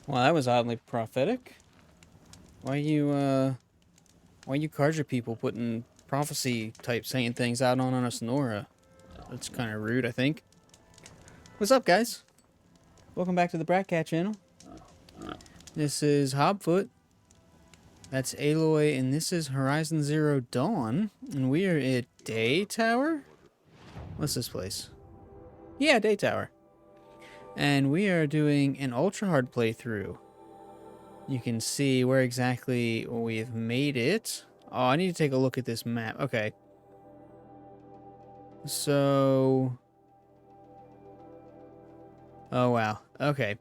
Well, that was oddly prophetic. Why you Karja people putting prophecy type saying things out on us, Nora? That's kind of rude, I think. What's up, guys? Welcome back to the Bratcat channel. This is Hobfoot. That's Aloy, and this is Horizon Zero Dawn. And we are at Day Tower? What's this place? Yeah, Day Tower. And we are doing an ultra hard playthrough. You can see where exactly we've made it. Oh, I need to take a look at this map. Okay. So... Oh, wow. Okay.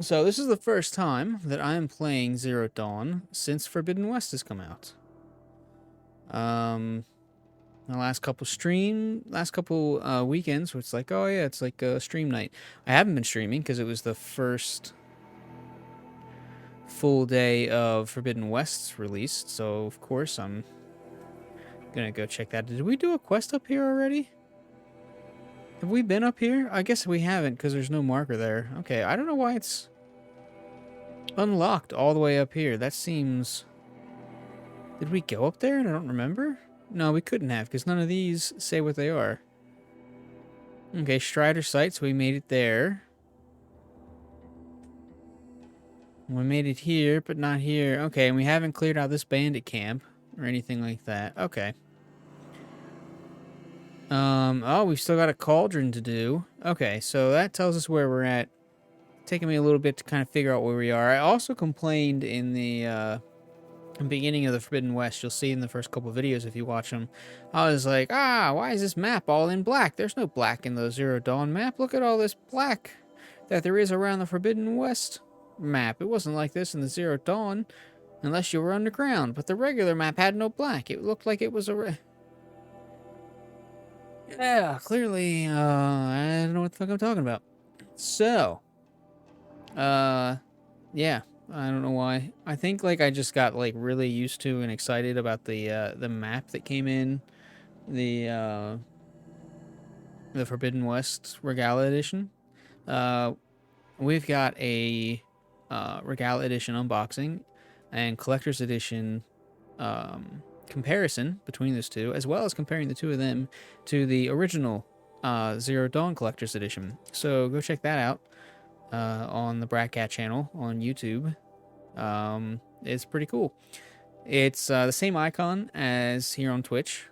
So this is the first time that I am playing Zero Dawn since Forbidden West has come out. The last couple weekends, where it's like, oh yeah, it's like a stream night. I haven't been streaming because it was the first full day of Forbidden West's released, so of course I'm gonna go check that. Did we do a quest up here already? Have we been up here? I guess we haven't because there's no marker there. Okay, I don't know why it's unlocked all the way up here. That seems... Did we go up there and I don't remember? No, we couldn't have because none of these say what they are. Okay, Strider site, so we made it there. We made it here, but not here. Okay, and we haven't cleared out this bandit camp or anything like that. Okay. Oh, we've still got a cauldron to do. Okay, so that tells us where we're at. Taking me a little bit to kind of figure out where we are. I also complained in the beginning of the Forbidden West. You'll see in the first couple videos if you watch them. I was like, why is this map all in black? There's no black in the Zero Dawn map. Look at all this black that there is around the Forbidden West map. It wasn't like this in the Zero Dawn unless you were underground. But the regular map had no black. It looked like it was a... Yeah, clearly, I don't know what the fuck I'm talking about. So, yeah, I don't know why. I think, like, I just got, like, really used to and excited about the map that came in the Forbidden West Regala Edition. We've got a, Regala Edition unboxing and Collector's Edition, comparison between those two, as well as comparing the two of them to the original Zero Dawn Collector's Edition. So go check that out on the Bratcat channel on YouTube. It's pretty cool. It's the same icon as here on Twitch,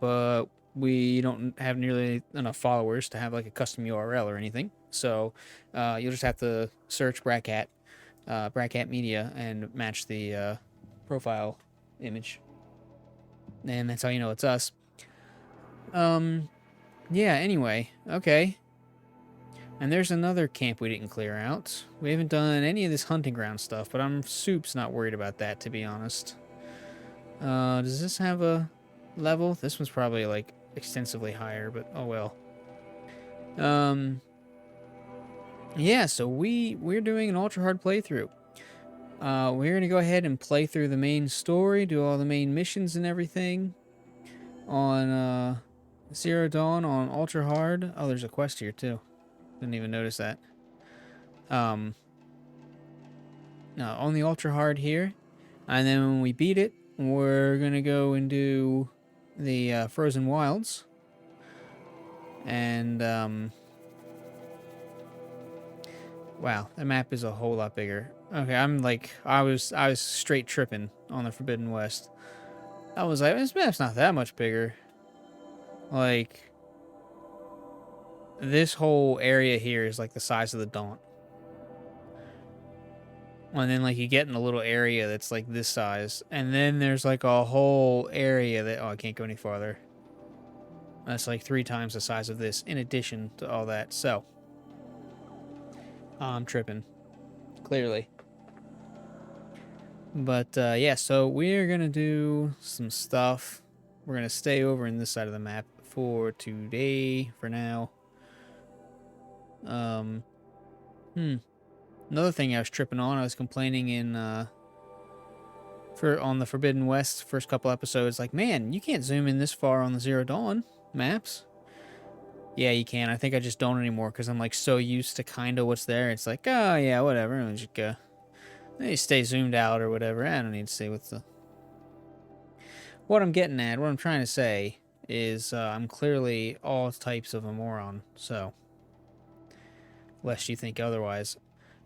but we don't have nearly enough followers to have like a custom URL or anything. So you'll just have to search Bratcat Media and match the profile image. And that's how you know it's us. Yeah, anyway, okay. And there's another camp we didn't clear out. We haven't done any of this hunting ground stuff, but I'm soup's not worried about that, to be honest. Does this have a level? This one's probably, like, extensively higher, but oh well. Yeah, so we're doing an ultra-hard playthrough. We're going to go ahead and play through the main story, do all the main missions and everything on Zero Dawn on Ultra Hard. Oh, there's a quest here too. Didn't even notice that. No, on the Ultra Hard here. And then when we beat it, we're going to go and do the Frozen Wilds. And, wow, that map is a whole lot bigger. Okay, I'm like, I was straight tripping on the Forbidden West. I was like, this map's not that much bigger. Like, this whole area here is like the size of the Daunt. And then, like, you get in a little area that's like this size. And then there's like a whole area that, oh, I can't go any farther. That's like 3 times the size of this in addition to all that. So, I'm tripping. Clearly. But, yeah, so we're going to do some stuff. We're going to stay over in this side of the map for today, for now. Another thing I was tripping on, I was complaining in, on the Forbidden West first couple episodes, like, man, you can't zoom in this far on the Zero Dawn maps. Yeah, you can. I think I just don't anymore because I'm like so used to kind of what's there. It's like, oh yeah, whatever. And just go. They stay zoomed out or whatever. I don't need to see what's the. What I'm getting at, what I'm trying to say is I'm clearly all types of a moron. So, lest you think otherwise.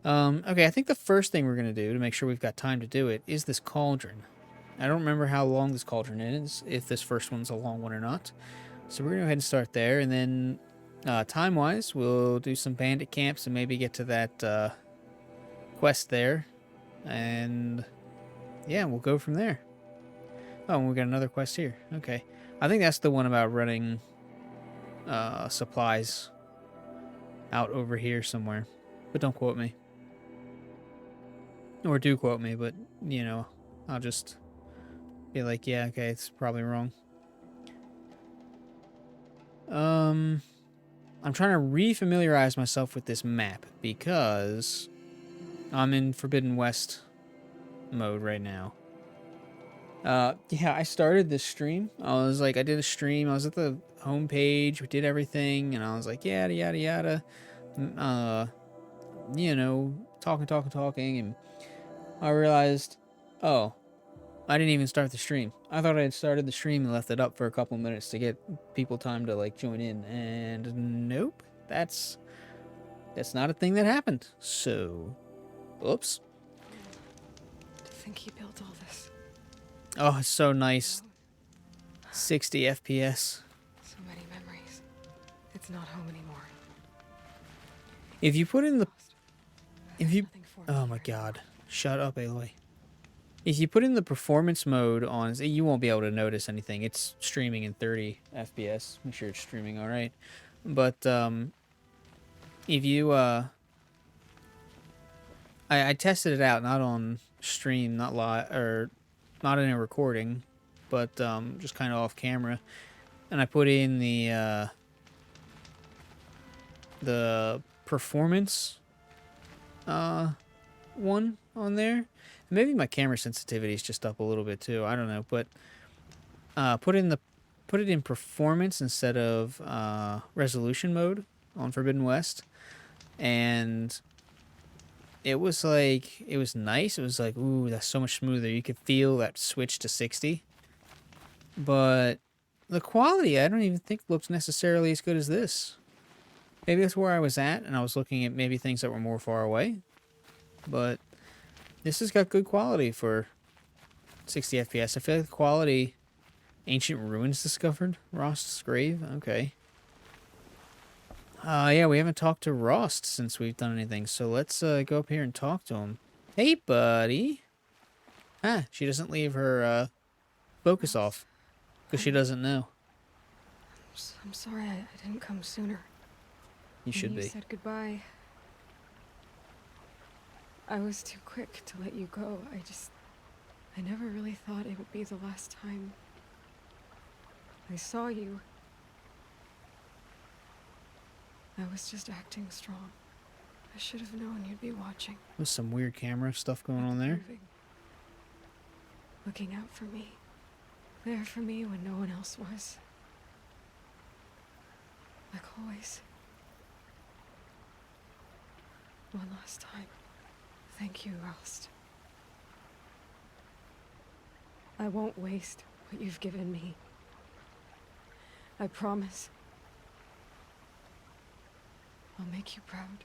Okay, I think the first thing we're going to do to make sure we've got time to do it is this cauldron. I don't remember how long this cauldron is, if this first one's a long one or not. So we're going to go ahead and start there, and then time-wise, we'll do some bandit camps and maybe get to that quest there. And yeah, we'll go from there. Oh, and we got another quest here. Okay. I think that's the one about running supplies out over here somewhere. But don't quote me. Or do quote me, but, you know, I'll just be like, yeah, okay, it's probably wrong. I'm trying to re-familiarize myself with this map because I'm in Forbidden West mode right now. Yeah, I started this stream. I did a stream. I was at the homepage. We did everything, and I was like, yada, yada, yada. You know, talking, and I realized, oh, I didn't even start the stream. I thought I had started the stream and left it up for a couple minutes to get people time to, like, join in, and nope, that's not a thing that happened. So, oops. To think he built all this. Oh, it's so nice. 60 FPS. So many memories. It's not home anymore. If you put in the... There's nothing for me Oh my here. god. Shut up, Aloy. If you put in the performance mode on... You won't be able to notice anything. It's streaming in 30 FPS. Make sure it's streaming alright. But, if you, I tested it out, not on stream, not live, or not in a recording, but just kind of off camera, and I put in the performance one on there. Maybe my camera sensitivity is just up a little bit too. I don't know, but put it in performance instead of resolution mode on Forbidden West, and it was like, it was nice. It was like, ooh, that's so much smoother. You could feel that switch to 60. But the quality, I don't even think looks necessarily as good as this. Maybe that's where I was at, and I was looking at maybe things that were more far away. But this has got good quality for 60 FPS. I feel like the quality... Ancient ruins discovered? Rost's grave? Okay. Yeah, we haven't talked to Rost since we've done anything, so let's go up here and talk to him. Hey, buddy! Ah, she doesn't leave her focus off, because she doesn't know. I'm sorry I didn't come sooner. You should When be. you said goodbye, I was too quick to let you go. I never really thought it would be the last time I saw you. I was just acting strong. I should have known you'd be watching. There's some weird camera stuff going on there. Observing. Looking out for me. There for me when no one else was. Like always. One last time. Thank you, Rost. I won't waste what you've given me. I promise. I'll make you proud.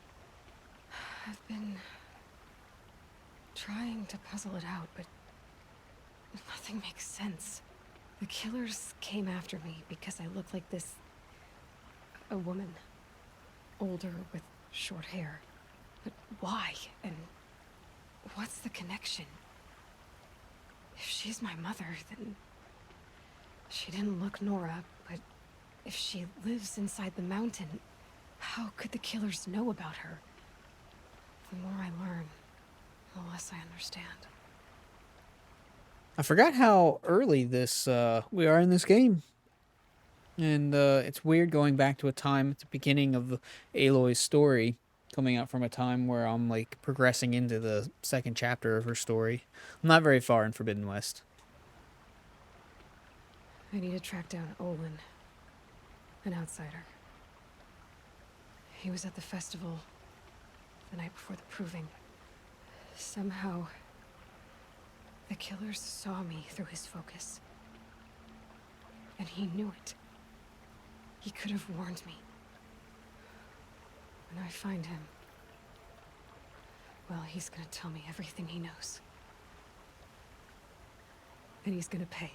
I've been trying to puzzle it out, but nothing makes sense. The killers came after me because I look like this... a woman. Older with short hair. But why? And what's the connection? If she's my mother, then... She didn't look Nora, but if she lives inside the mountain, how could the killers know about her? The more I learn, the less I understand. I forgot how early this we are in this game. And it's weird going back to a time at the beginning of the Aloy's story, coming out from a time where I'm like progressing into the second chapter of her story. I'm not very far in Forbidden West. I need to track down Olin, an outsider. He was at the festival the night before the proving. Somehow, the killers saw me through his focus. And he knew it. He could have warned me. When I find him, well, he's gonna tell me everything he knows. And he's gonna pay.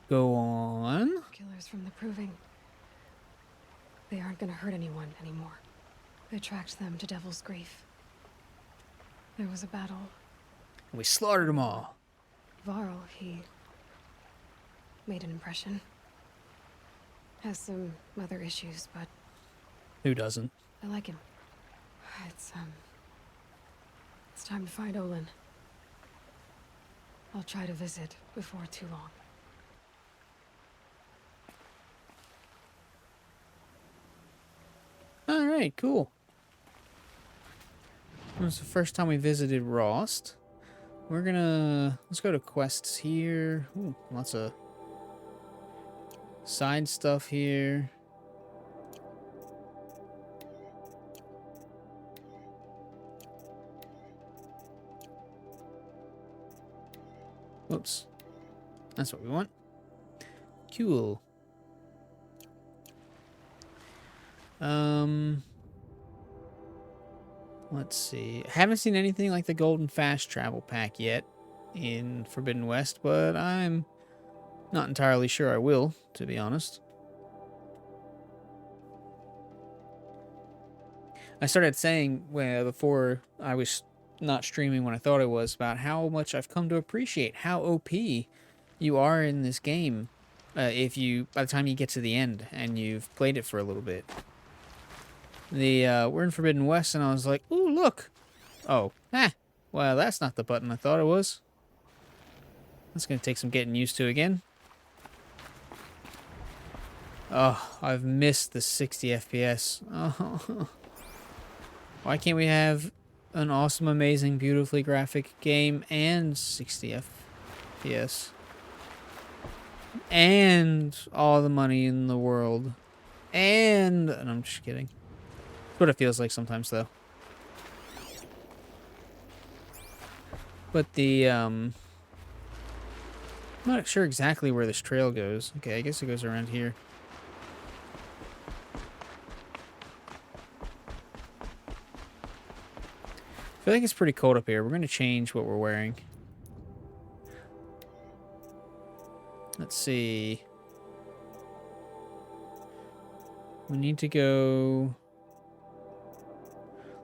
Go on. Killers from the proving. They aren't gonna hurt anyone anymore. I tracked them to Devil's Grief. There was a battle. We slaughtered them all. Varl, he made an impression. Has some other issues, but Who doesn't? I like him. It's time to find Olin. I'll try to visit before too long. Alright, cool. It was the first time we visited Rost. Let's go to quests here. Ooh, lots of side stuff here. Oops. That's what we want. Cool. Let's see. I haven't seen anything like the Golden Fast Travel Pack yet in Forbidden West, but I'm not entirely sure I will, to be honest. I started saying before I was not streaming when I thought I was about how much I've come to appreciate how OP you are in this game by the time you get to the end and you've played it for a little bit. We're in Forbidden West, and I was like, ooh, look. Oh, well, that's not the button I thought it was. That's going to take some getting used to again. Oh, I've missed the 60 FPS. Oh. Why can't we have an awesome, amazing, beautifully graphic game and 60 FPS? And all the money in the world. And I'm just kidding. That's what it feels like sometimes, though. But I'm not sure exactly where this trail goes. Okay, I guess it goes around here. I feel like it's pretty cold up here. We're going to change what we're wearing. Let's see. We need to go...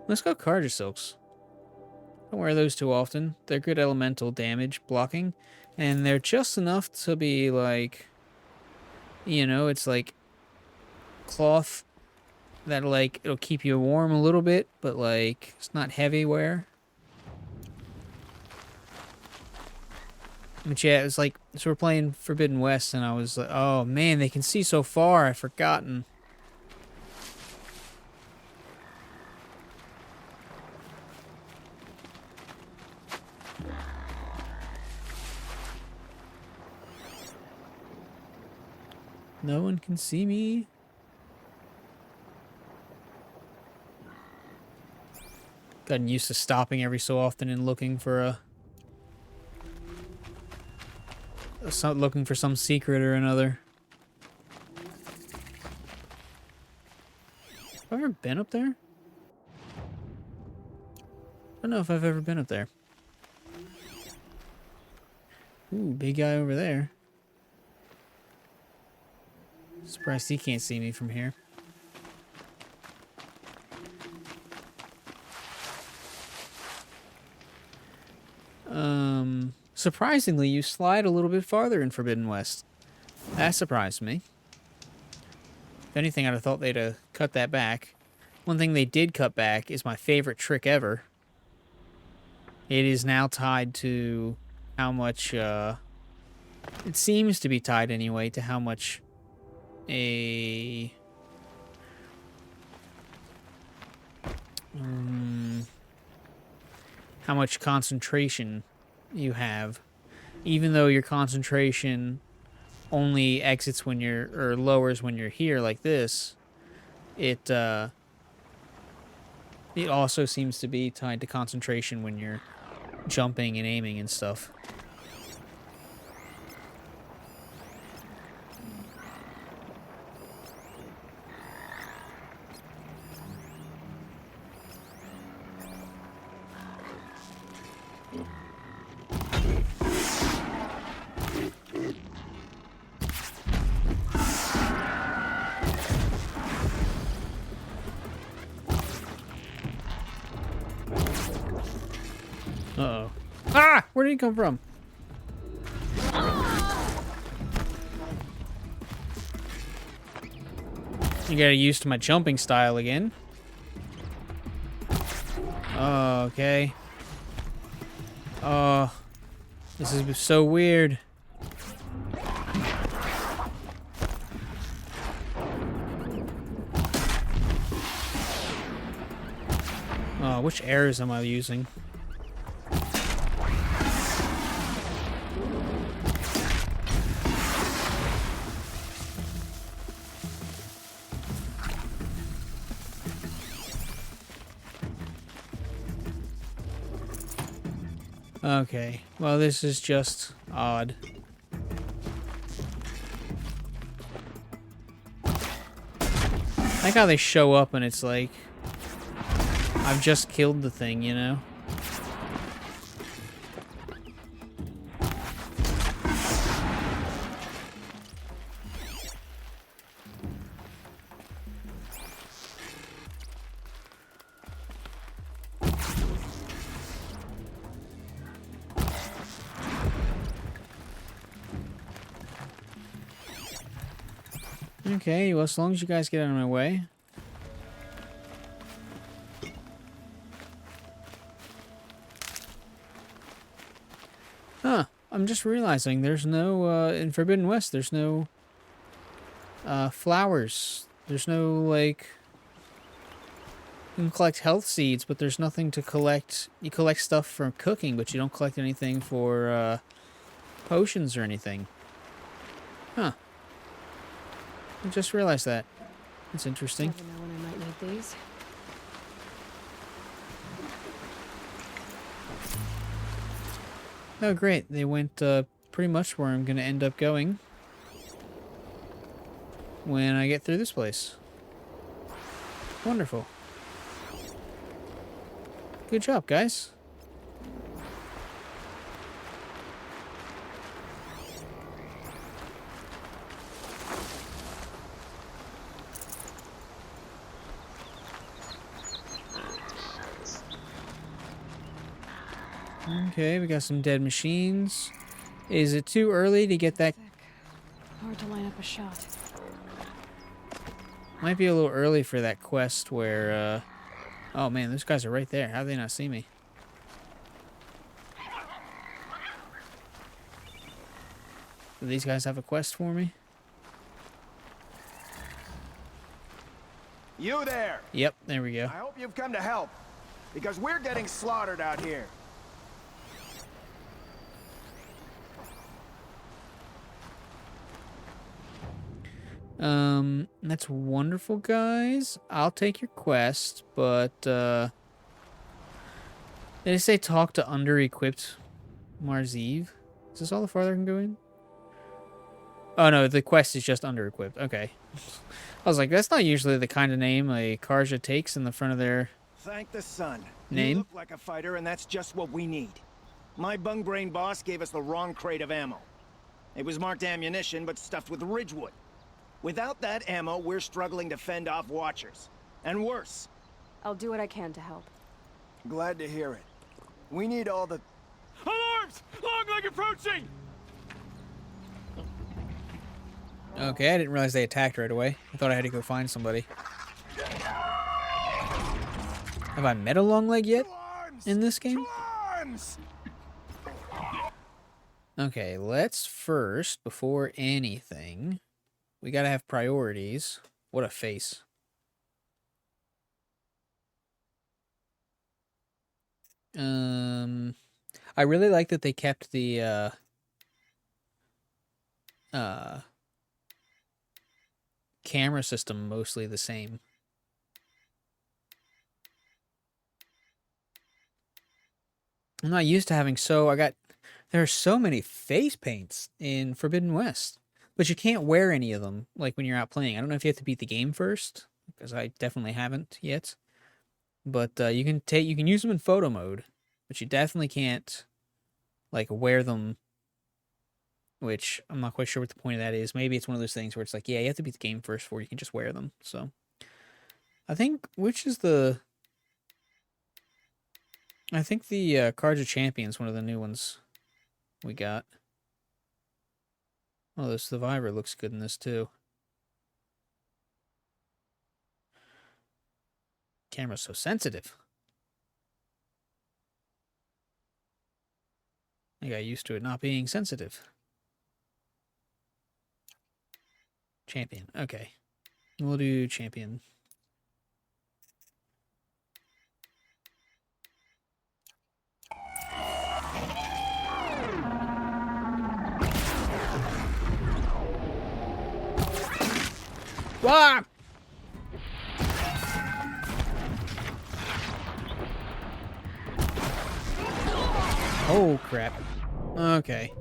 Let's go Carja Silks. Don't wear those too often. They're good elemental damage blocking. And they're just enough to be like... You know, it's like... cloth that like it'll keep you warm a little bit, but like it's not heavy wear. But yeah, it was like, so we're playing Forbidden West, and I was like, oh man, they can see so far. I've forgotten. No one can see me. Gotten used to stopping every so often and looking for some secret or another. Have I ever been up there? I don't know if I've ever been up there. Ooh, big guy over there. Surprised he can't see me from here. Surprisingly, you slide a little bit farther in Forbidden West. That surprised me. If anything, I'd have thought they'd cut that back. One thing they did cut back is my favorite trick ever. It is now tied to how much, it seems to be tied anyway to how much how much concentration you have. Even though your concentration only exits when you're, or lowers when you're here like this, it it also seems to be tied to concentration when you're jumping and aiming and stuff. Uh-oh. Ah! Where did he come from? You gotta used to my jumping style again. Oh, okay. Oh, this is so weird. Oh, which arrows am I using? Okay, well, this is just odd. I like how they show up and it's like, I've just killed the thing, you know? Okay, well, as long as you guys get out of my way. Huh, I'm just realizing there's no, in Forbidden West, there's no, flowers. There's no, like, you can collect health seeds, but there's nothing to collect. You collect stuff from cooking, but you don't collect anything for, potions or anything. Huh. I just realized that. That's interesting. Never know when I might need these. Oh, great. They went pretty much where I'm going to end up going when I get through this place. Wonderful. Good job, guys. Okay, we got some dead machines. Is it too early to get that? Sick. Hard to line up a shot. Might be a little early for that quest where, oh man, those guys are right there. How do they not see me? Do these guys have a quest for me? You there! Yep, there we go. I hope you've come to help, because we're getting slaughtered out here. That's wonderful, guys. I'll take your quest, but, did it say talk to under-equipped Marziv? Is this all the farther I can go in? Oh, no, the quest is just under-equipped. Okay. I was like, that's not usually the kind of name a Karja takes in the front of their Thank the sun. name. You look like a fighter, and that's just what we need. My bung-brain boss gave us the wrong crate of ammo. It was marked ammunition, but stuffed with Ridgewood. Without that ammo, we're struggling to fend off Watchers. And worse. I'll do what I can to help. Glad to hear it. We need all the... Alarms! Long leg approaching! Okay, I didn't realize they attacked right away. I thought I had to go find somebody. Have I met a long leg yet in this game? Alarms! Okay, let's first, before anything, we gotta have priorities. What a face. I really like that they kept the, camera system mostly the same. I'm not used to having there are so many face paints in Forbidden West, but you can't wear any of them like when you're out playing. I don't know if you have to beat the game first, because I definitely haven't yet. But you can use them in photo mode, but you definitely can't like wear them. Which I'm not quite sure what the point of that is. Maybe it's one of those things where it's like, yeah, you have to beat the game first before you can just wear them. So I think I think the Cards of Champions, one of the new ones we got. Oh, the Survivor looks good in this too. Camera's so sensitive. I got used to it not being sensitive. Champion. Okay. We'll do champion. Wah! Oh, crap. Okay.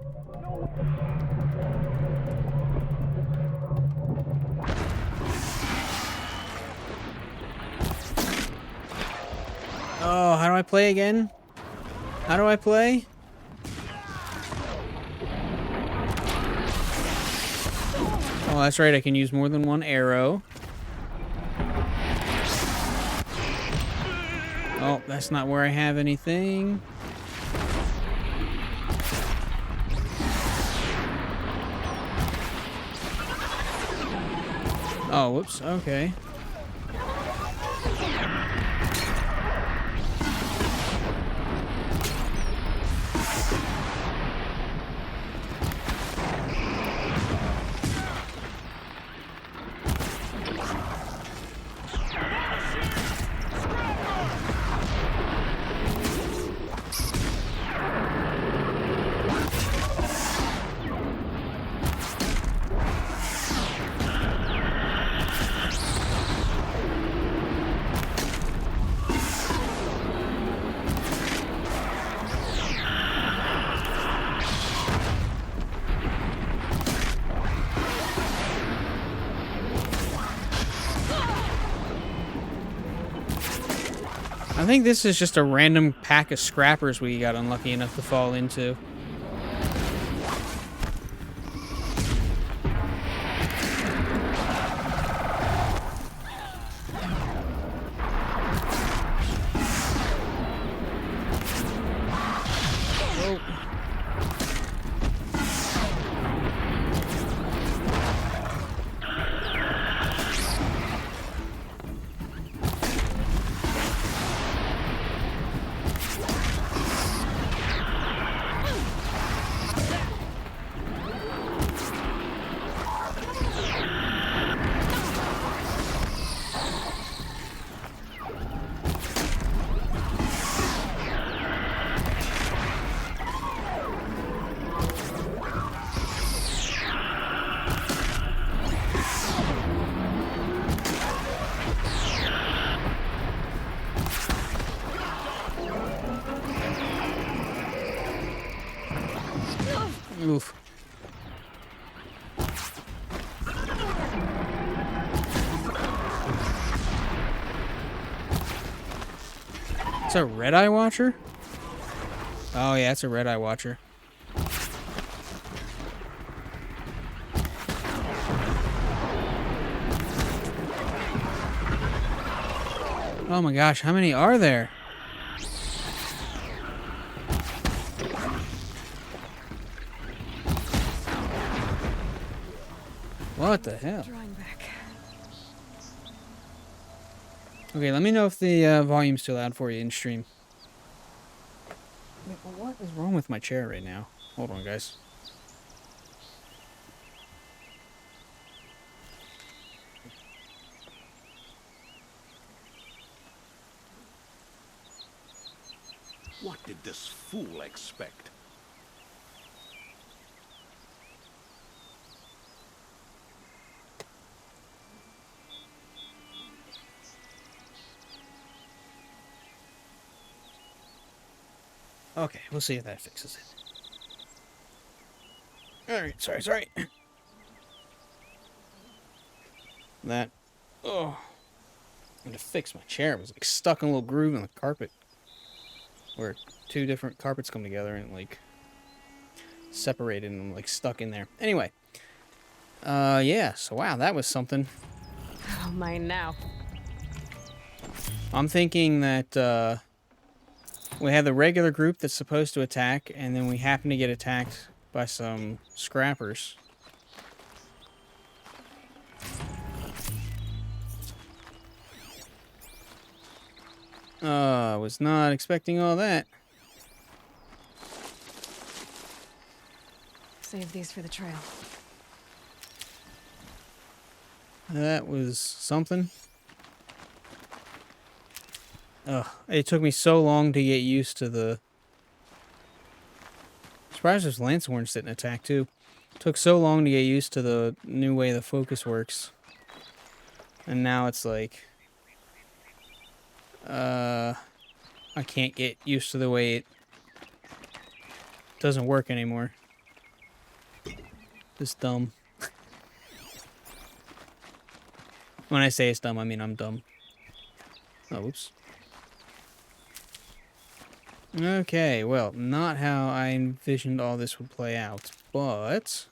Oh, how do I play again? How do I play? Oh, that's right. I can use more than one arrow. Oh, that's not where I have anything. Oh, whoops. Okay. I think this is just a random pack of scrappers we got unlucky enough to fall into. Oof. It's a red-eye watcher? Oh yeah, it's a red-eye watcher. Oh my gosh, how many are there? What the hell? Drawing back. Okay, let me know if the volume's too loud for you in stream. Wait, what is wrong with my chair right now? Hold on, guys. What did this fool expect? Okay, we'll see if that fixes it. Alright, sorry. That... Oh. I'm gonna fix my chair. It was like stuck in a little groove in the carpet. Where two different carpets come together and like... separated and like stuck in there. Anyway. Yeah, so wow, that was something. Oh, mine now. I'm thinking that, we have the regular group that's supposed to attack, and then we happen to get attacked by some scrappers. I was not expecting all that. Save these for the trail. That was something. Ugh, it took me so long to get used to the... Surprised those Lancehorns didn't attack too. Took so long to get used to the new way the focus works. And now it's like... I can't get used to the way it doesn't work anymore. It's dumb. When I say it's dumb, I mean I'm dumb. Oh, whoops. Okay, well, not how I envisioned all this would play out, but...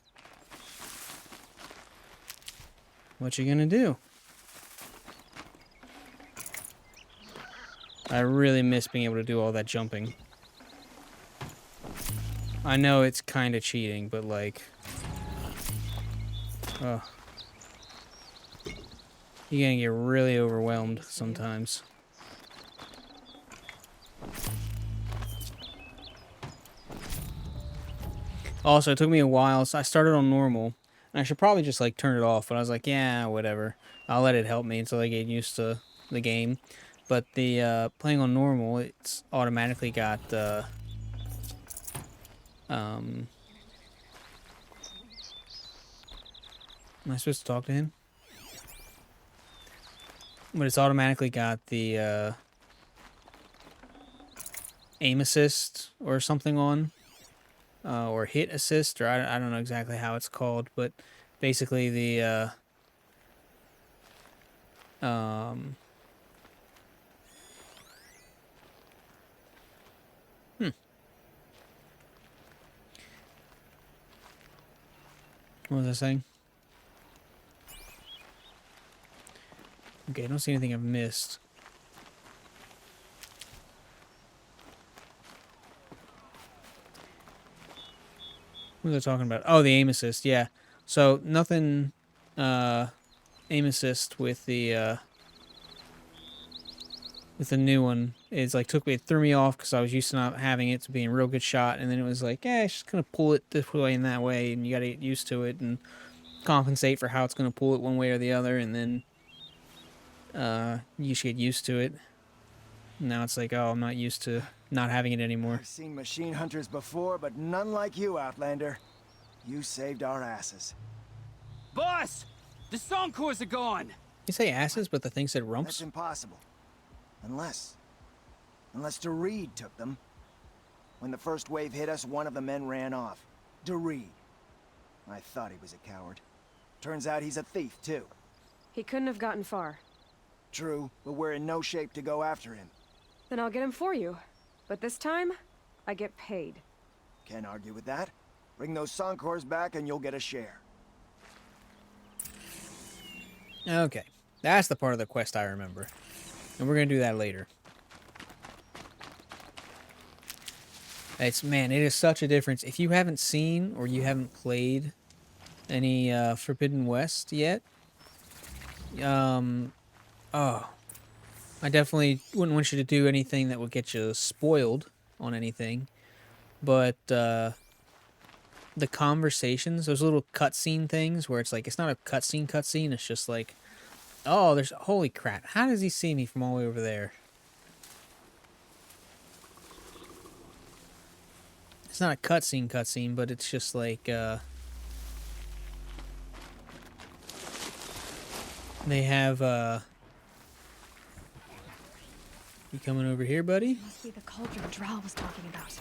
what you gonna do? I really miss being able to do all that jumping. I know it's kind of cheating, but like... oh. You're gonna get really overwhelmed sometimes. Also, it took me a while, so I started on normal. And I should probably just, like, turn it off, but I was like, yeah, whatever. I'll let it help me until I get used to the game. But the, playing on normal, it's automatically got, am I supposed to talk to him? But it's automatically got the, aim assist or something on. Or hit assist, or I don't know exactly how it's called, but basically the, What was I saying? Okay, I don't see anything I've missed. What was I talking about? Oh, the aim assist, yeah. So, nothing, aim assist with the new one. It's like, it threw me off because I was used to not having it to being a real good shot, and then it was like, it's just gonna pull it this way and that way, and you gotta get used to it and compensate for how it's gonna pull it one way or the other, and then, you should get used to it. Now it's like, oh, I'm not used to not having it anymore. I've seen machine hunters before, but none like you, Outlander. You saved our asses. Boss! The Soncors are gone! You say asses, but the thing said That's rumps? impossible. Unless DeReed took them. When the first wave hit us, one of the men ran off. DeReed. I thought he was a coward. Turns out he's a thief, too. He couldn't have gotten far. True, but we're in no shape to go after him. Then I'll get him for you. But this time, I get paid. Can't argue with that. Bring those Soncors back and you'll get a share. Okay. That's the part of the quest I remember. And we're gonna do that later. Man, it is such a difference. If you haven't seen or you haven't played any Forbidden West yet, I definitely wouldn't want you to do anything that would get you spoiled on anything. But the conversations, those little cutscene things where it's like, it's not a cutscene, it's just like, oh, holy crap, how does he see me from all the way over there? It's not a cutscene, but it's just like, they have, you coming over here, buddy? Must be the Cauldron Drow was talking about.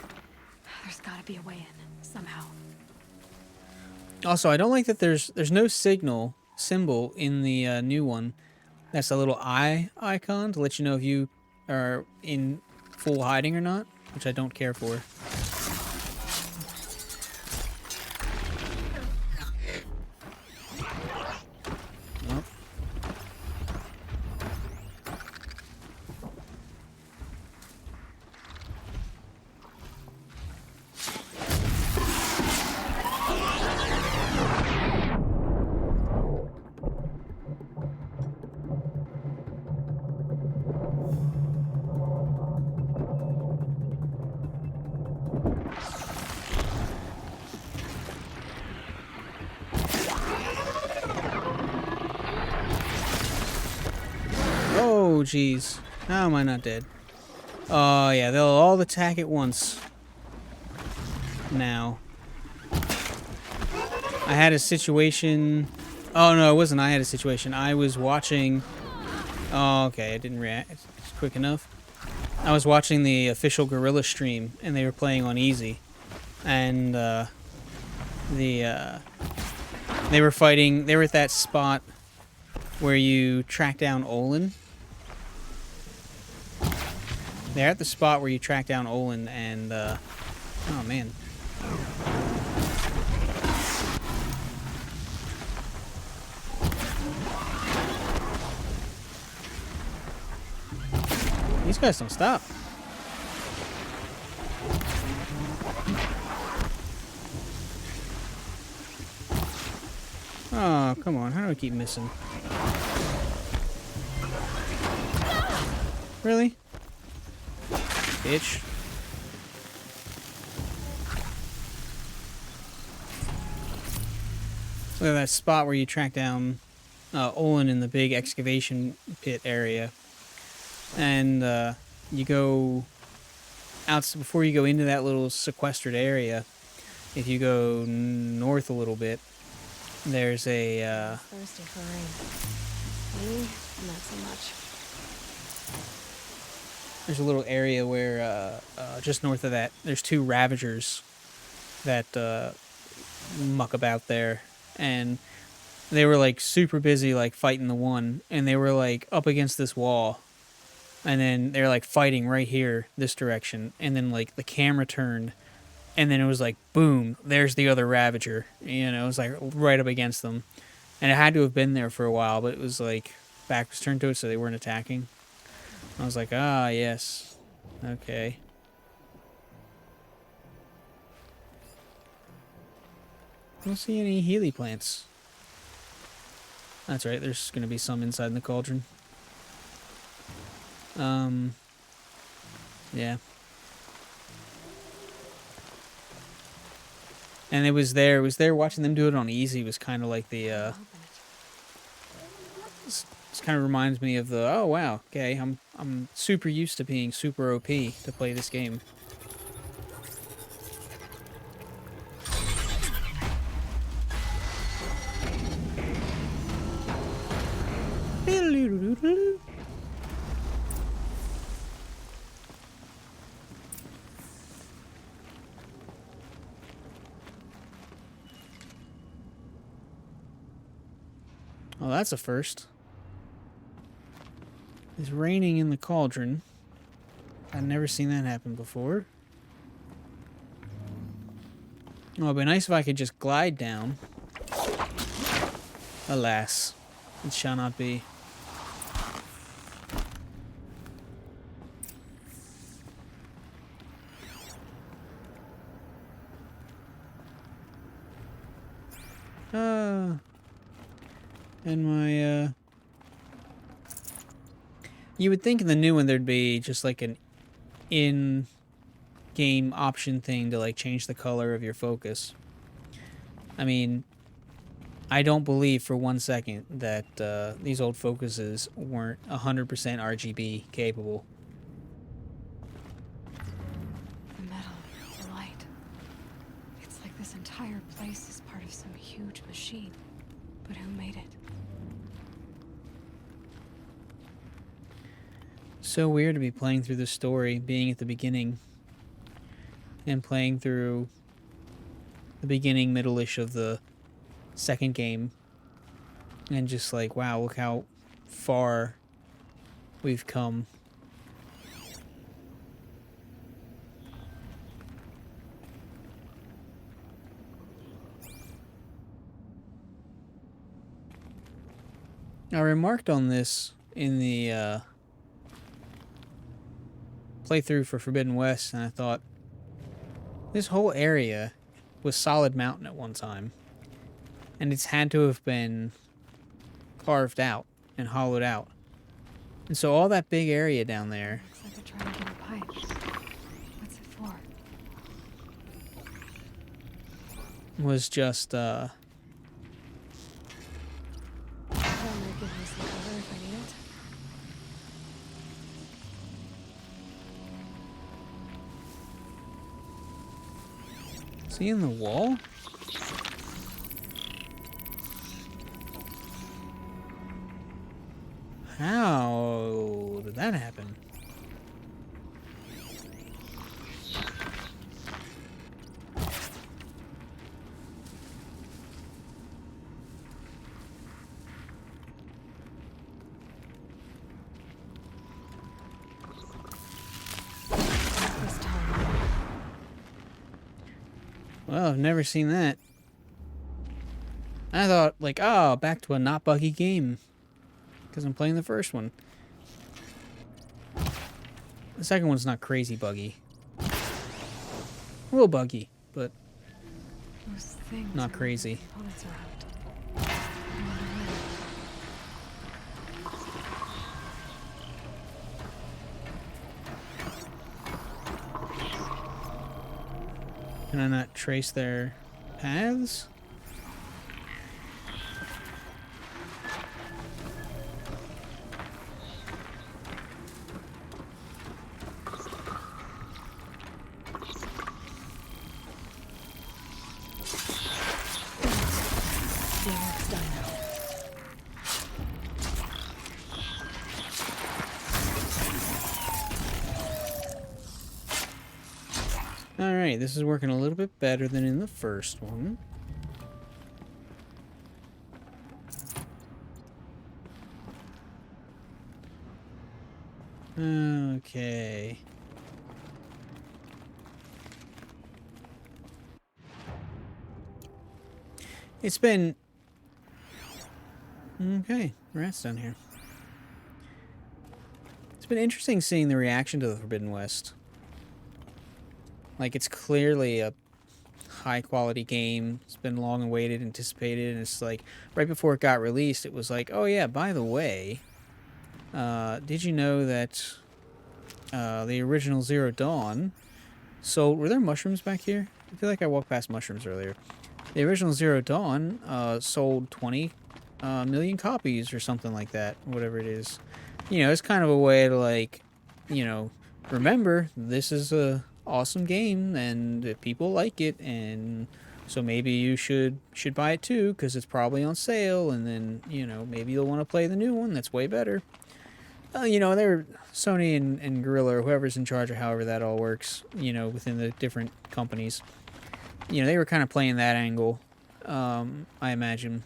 gotta be a way in, somehow. Also, I don't like that there's no symbol in the new one. That's a little eye icon to let you know if you are in full hiding or not, which I don't care for. Nope. Oh, jeez. How am I not dead? Oh, yeah, they'll all attack at once. Now. I had a situation... Oh, no, it wasn't I had a situation. I was watching... Oh, okay, I didn't react quick enough. I was watching the official Gorilla stream, and they were playing on easy. And, they were fighting... They were at that spot where you track down Olin. They're at the spot where you track down Olin, and, oh, man. These guys don't stop. Oh, come on. How do I keep missing? Really? Bitch. Look at that spot where you track down Olin in the big excavation pit area. And you go out before you go into that little sequestered area. If you go north a little bit, there's a Thirsty for rain. Me, not so much. there's a little area where just north of that, there's two Ravagers that muck about there, and they were like super busy like fighting the one, and they were like up against this wall. And then they're like fighting right here, this direction. And then like the camera turned, and then it was like, boom, there's the other Ravager. You know, it was like right up against them. And it had to have been there for a while, but it was like back was turned to it, so they weren't attacking. I was like, ah, yes. Okay. I don't see any Healy plants. That's right, there's going to be some inside in the cauldron. Yeah. And it was there watching them do it on easy was kind of like the, this kind of reminds me of the, oh wow, okay, I'm super used to being super OP to play this game. Oh, that's a first. It's raining in the cauldron. I've never seen that happen before. Oh, it'd be nice if I could just glide down. Alas, it shall not be. And my, you would think in the new one there'd be just like an in-game option thing to like change the color of your focus. I mean, I don't believe for 1 second that these old focuses weren't 100% RGB capable. The metal, the light. It's like this entire place is part of some huge machine. But who made it? So So weird to be playing through the story, being at the beginning, and playing through the beginning, middle-ish of the second game, and just like, wow, look how far we've come. I remarked on this in the playthrough for Forbidden West, and I thought, this whole area was solid mountain at one time, and it's had to have been carved out and hollowed out. And so all that big area down there... Looks like they're trying to get a pipe. What's it for? was just, That'll give me some cover if I need it. is he in the wall? How did that happen? This time. Well, I've never seen that. I thought, like, oh, back to a not buggy game. Because I'm playing the first one. The second one's not crazy buggy. A little buggy, but Those things not are crazy. components around. I wonder where. Can I not trace their paths? Phoenix Dino. Alright, this is working a little bit better than in the first one. Okay. It's been... Okay, rats down here. It's been interesting seeing the reaction to the Forbidden West. Like, it's clearly a high-quality game. It's been long awaited, anticipated, and it's like, right before it got released, it was like, oh yeah, by the way, did you know that the original Zero Dawn sold... Were there mushrooms back here? I feel like I walked past mushrooms earlier. The original Zero Dawn sold 20 million copies or something like that, whatever it is. You know, it's kind of a way to, like, you know, remember, this is a awesome game and people like it, and so maybe you should buy it too because it's probably on sale, and then, you know, maybe you'll want to play the new one that's way better. You know, they're Sony and Guerrilla, or whoever's in charge of however that all works, you know, within the different companies. You know, they were kind of playing that angle, I imagine.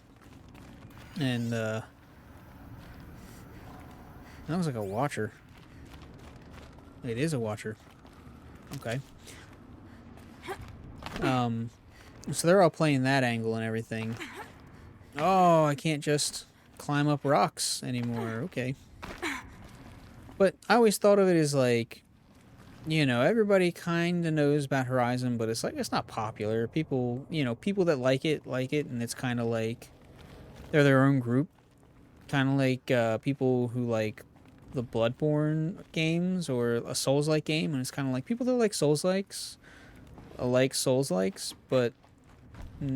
And, that was like a watcher. It is a watcher. Okay. So they're all playing that angle and everything. Oh, I can't just climb up rocks anymore. Okay. But I always thought of it as like, you know, everybody kind of knows about Horizon, but it's like, it's not popular. People, you know, people that like it, and it's kind of like, they're their own group. Kind of like people who like the Bloodborne games or a Souls-like game, and it's kind of like people that like Souls-likes, like Souls-likes, but they're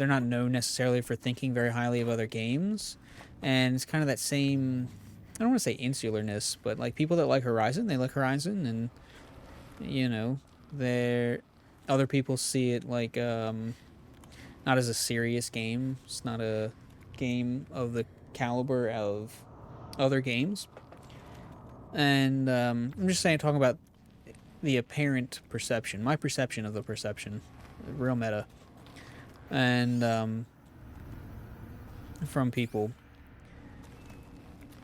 not known necessarily for thinking very highly of other games. And it's kind of that same, I don't want to say insularness, but like people that like Horizon, they like Horizon, and you know, other people see it like not as a serious game. It's not a game of the caliber of other games. And I'm just saying, talking about the apparent perception, my perception of the perception, real meta, and from people.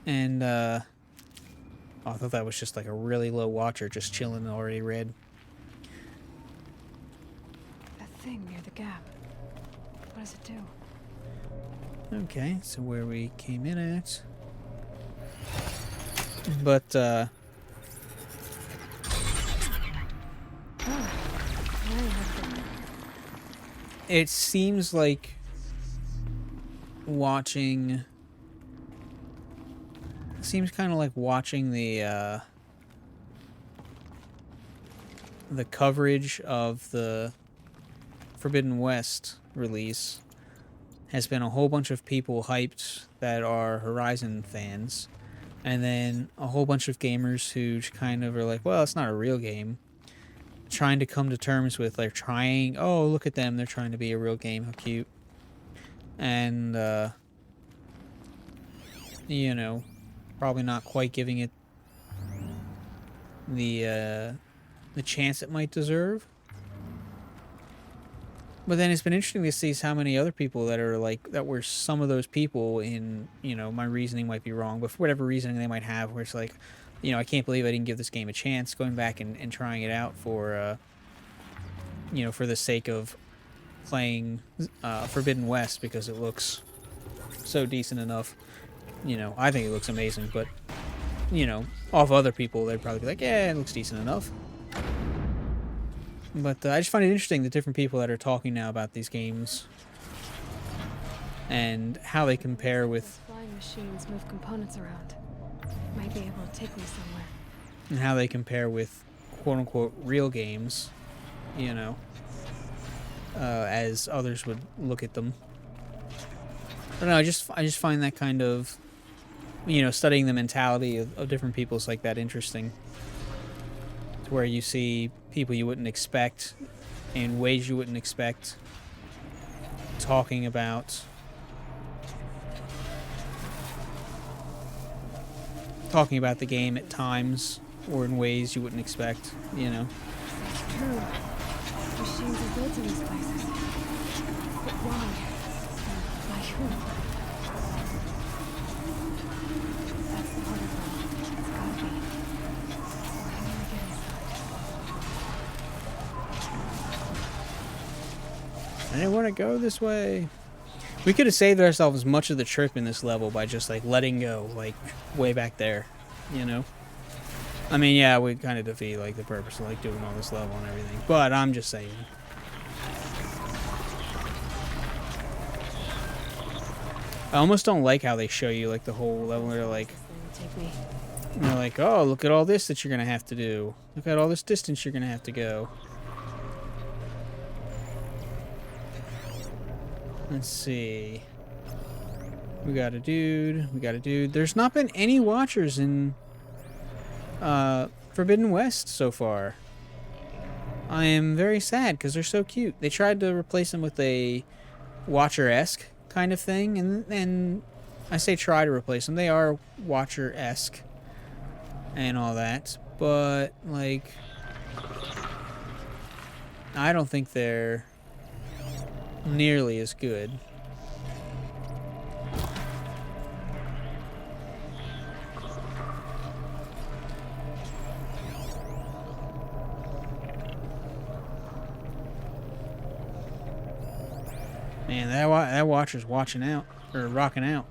And oh, I thought that was just like a really low watcher just chilling already red. That thing near the gap. What does it do? Okay, so where we came in at. But Oh, now you have the... it seems like watching... seems kind of like watching the coverage of the Forbidden West release has been a whole bunch of people hyped that are Horizon fans, and then a whole bunch of gamers who kind of are like, well, it's not a real game, trying to come to terms with, like, trying, oh, look at them, they're trying to be a real game, how cute. And, you know, probably not quite giving it the chance it might deserve. But then it's been interesting to see how many other people that are like, that were some of those people in, you know, my reasoning might be wrong, but for whatever reasoning they might have, where it's like, you know, I can't believe I didn't give this game a chance, going back and trying it out for, you know, for the sake of playing Forbidden West because it looks so decent enough. You know, I think it looks amazing, but, you know, off other people, they'd probably be like, yeah, it looks decent enough. But I just find it interesting, the different people that are talking now about these games and how they compare with... Flying machines move components around. Might be able to take me somewhere. and how they compare with quote-unquote real games, you know, as others would look at them. I don't know, I just find that kind of, you know, studying the mentality of different people's like that interesting. It's where you see people you wouldn't expect in ways you wouldn't expect talking about the game at times or in ways you wouldn't expect, you know. It's true. Machines are built in these places. But why? And by who? That's the harder part. It's gotta be. So how do I get inside? I didn't want to go this way. We could have saved ourselves much of the trip in this level by just like letting go, like way back there, you know. I mean, yeah, we kind of defeat like the purpose of like doing all this level and everything, but I'm just saying. I almost don't like how they show you like the whole level. They're like, they're like, oh, look at all this that you're gonna have to do. Look at all this distance you're gonna have to go. Let's see. We got a dude. We got a dude. There's not been any watchers in Forbidden West so far. I am very sad because they're so cute. They tried to replace them with a Watcher-esque kind of thing, and I say try to replace them. They are Watcher-esque and all that, but like I don't think they're nearly as good. Man, that watcher's watching out, or rocking out.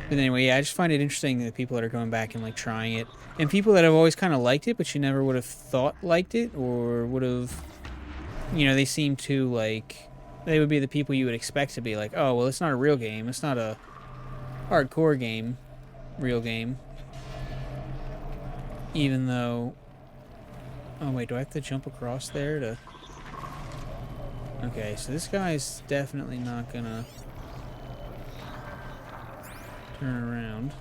But anyway, yeah, I just find it interesting that people that are going back and like trying it, and people that have always kind of liked it, but you never would have thought liked it, or would have, you know, they seem to like, they would be the people you would expect to be like, oh, well, it's not a real game, it's not a hardcore game, real game. Even though, oh wait, do I have to jump across there to? Okay, so this guy's definitely not gonna turn around.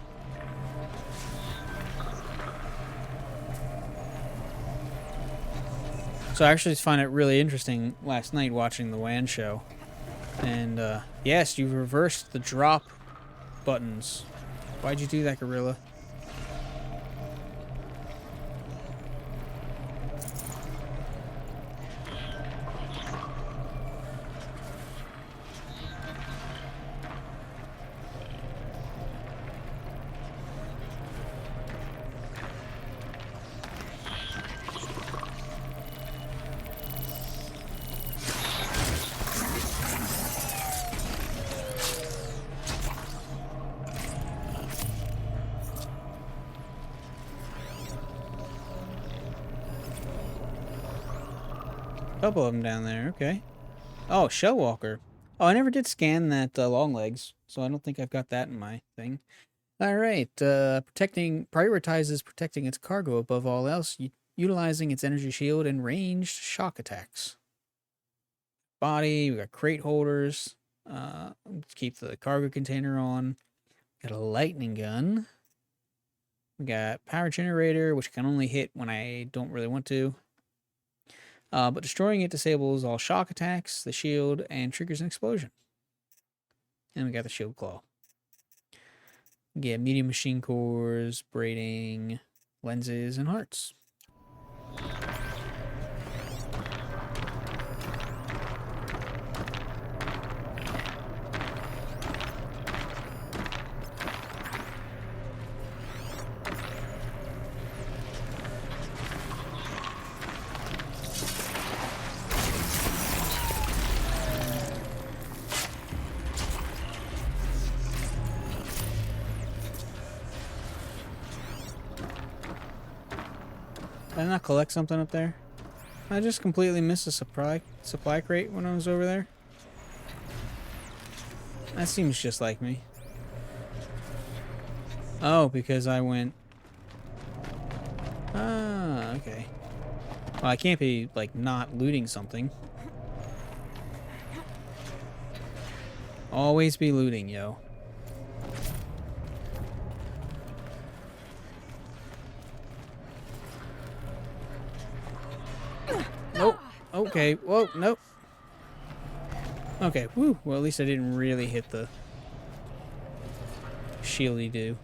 So I actually find it really interesting last night watching the WAN show. And yes, you reversed the drop buttons Why'd you do that, gorilla? Couple of them down there, okay. Oh, Shellwalker. Oh, I never did scan that long legs, so I don't think I've got that in my thing. All right, prioritizes protecting its cargo above all else, utilizing its energy shield and ranged shock attacks. Body, we got crate holders. Let's keep the cargo container on. Got a lightning gun. We got power generator, which can only hit when I don't really want to. But destroying it disables all shock attacks, the shield, and triggers an explosion. And we got the shield claw. Get medium machine cores, braiding, lenses, and hearts. Did I not collect something up there? I just completely missed a supply crate when I was over there. That seems just like me. Oh, because I went... Ah, okay. Well, I can't be, like, not looting something. Always be looting, yo. Nope. Okay. Whoa. Nope. Okay. Woo. Well, at least I didn't really hit the shieldy do.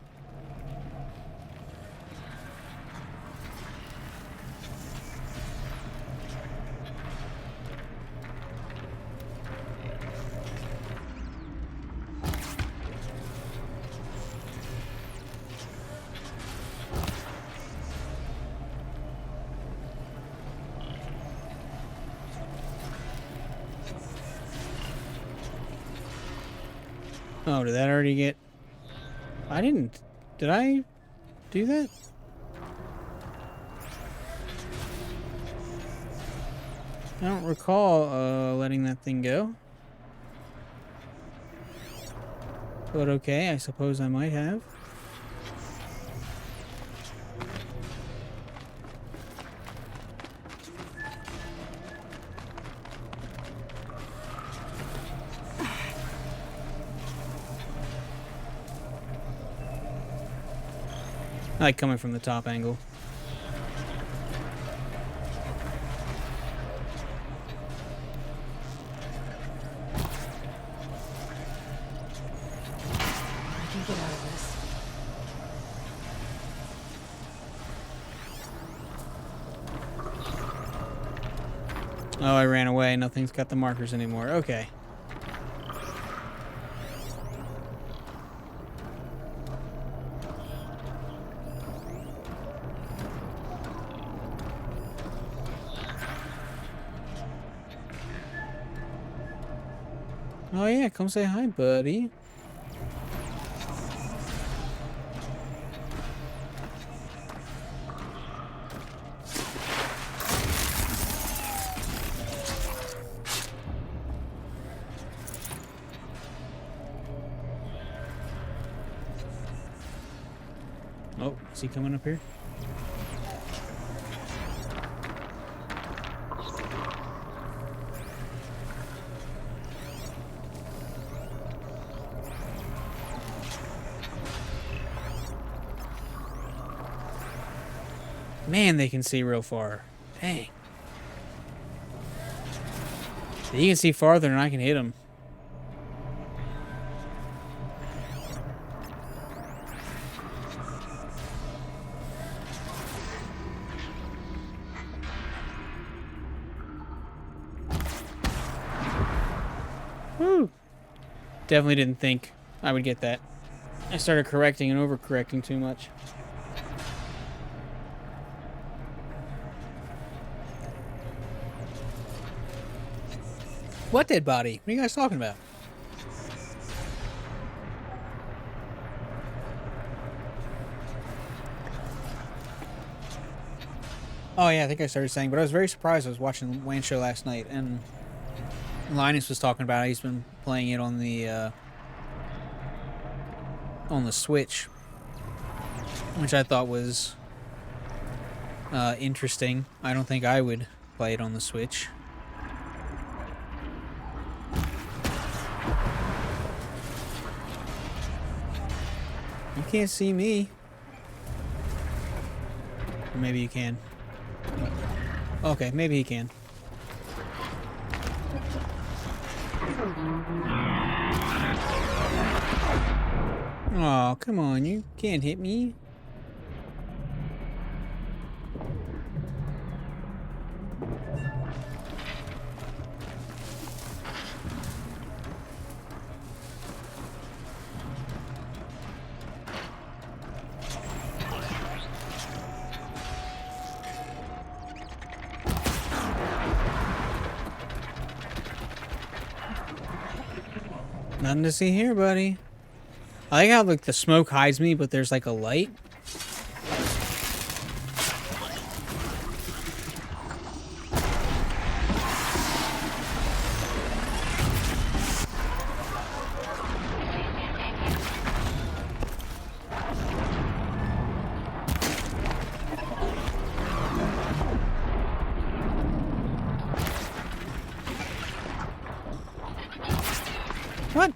Oh, did that already get... I didn't... Did I do that? I don't recall letting that thing go. But okay, I suppose I might have. I like coming from the top angle. I can get out of this. Oh, I ran away. Nothing's got the markers anymore. Okay. Oh yeah, come say hi, buddy. Oh, is he coming up here? Man, they can see real far. Dang. He can see farther than I can hit him. Woo! Definitely didn't think I would get that. I started correcting and overcorrecting too much. What dead body? What are you guys talking about? Oh yeah, I think I started saying, but I was very surprised. I was watching Wayne's show last night, and Linus was talking about how he's been playing it on the Switch, which I thought was interesting. I don't think I would play it on the Switch. You can't see me. Or maybe you can. Okay, maybe he can. Oh, come on, you can't hit me. Nothing to see here, buddy. I like how like the smoke hides me, but there's like a light. What?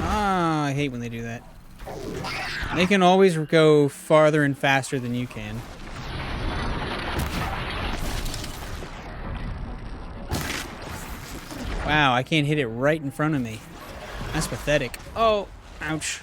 Ah, I hate when they do that. They can always go farther and faster than you can. Wow, I can't hit it right in front of me. That's pathetic. Oh, ouch.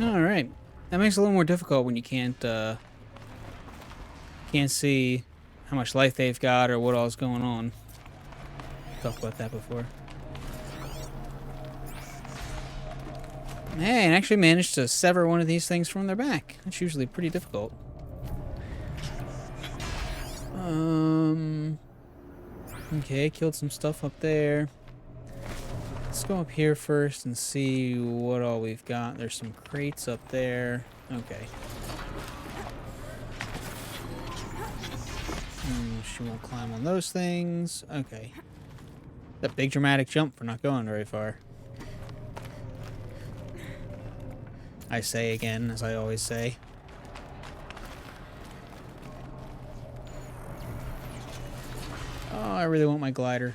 Alright. That makes it a little more difficult when you can't see how much life they've got or what all's going on. Talked about that before. Hey, and actually managed to sever one of these things from their back. That's usually pretty difficult. Okay, killed some stuff up there. Let's go up here first and see what all we've got. There's some crates up there. Okay. She won't climb on those things. Okay. That big dramatic jump for not going very far. I say again, as I always say. Oh, I really want my glider.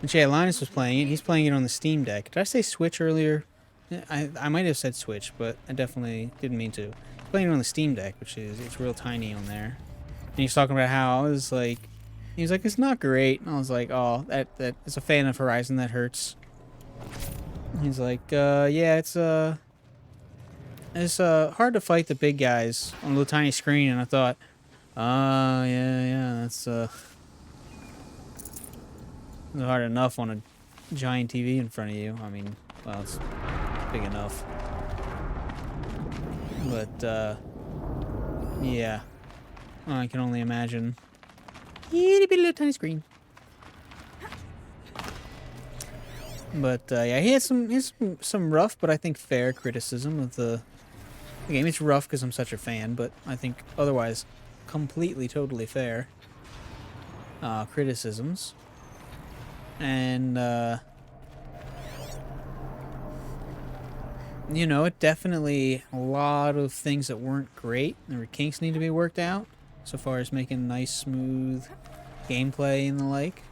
And yeah, Linus was playing it. He's playing it on the Steam Deck. Did I say Switch earlier? I might have said Switch, but I definitely didn't mean to. He's playing it on the Steam Deck, which is, it's real tiny on there. And he's talking about how I was like, he was like, it's not great. And I was like, oh, that as a fan of Horizon, that hurts. And he's like, yeah, it's hard to fight the big guys on a little tiny screen. And I thought, yeah, that's hard enough on a giant TV in front of you. I mean, well, it's big enough. But, yeah. I can only imagine. Itty bitty little tiny screen. But yeah, he had some rough, but I think fair criticism of the game. It's rough because I'm such a fan, but I think otherwise completely, totally fair criticisms. And you know, it definitely a lot of things that weren't great. There were kinks need to be worked out, so far as making nice, smooth gameplay and the like.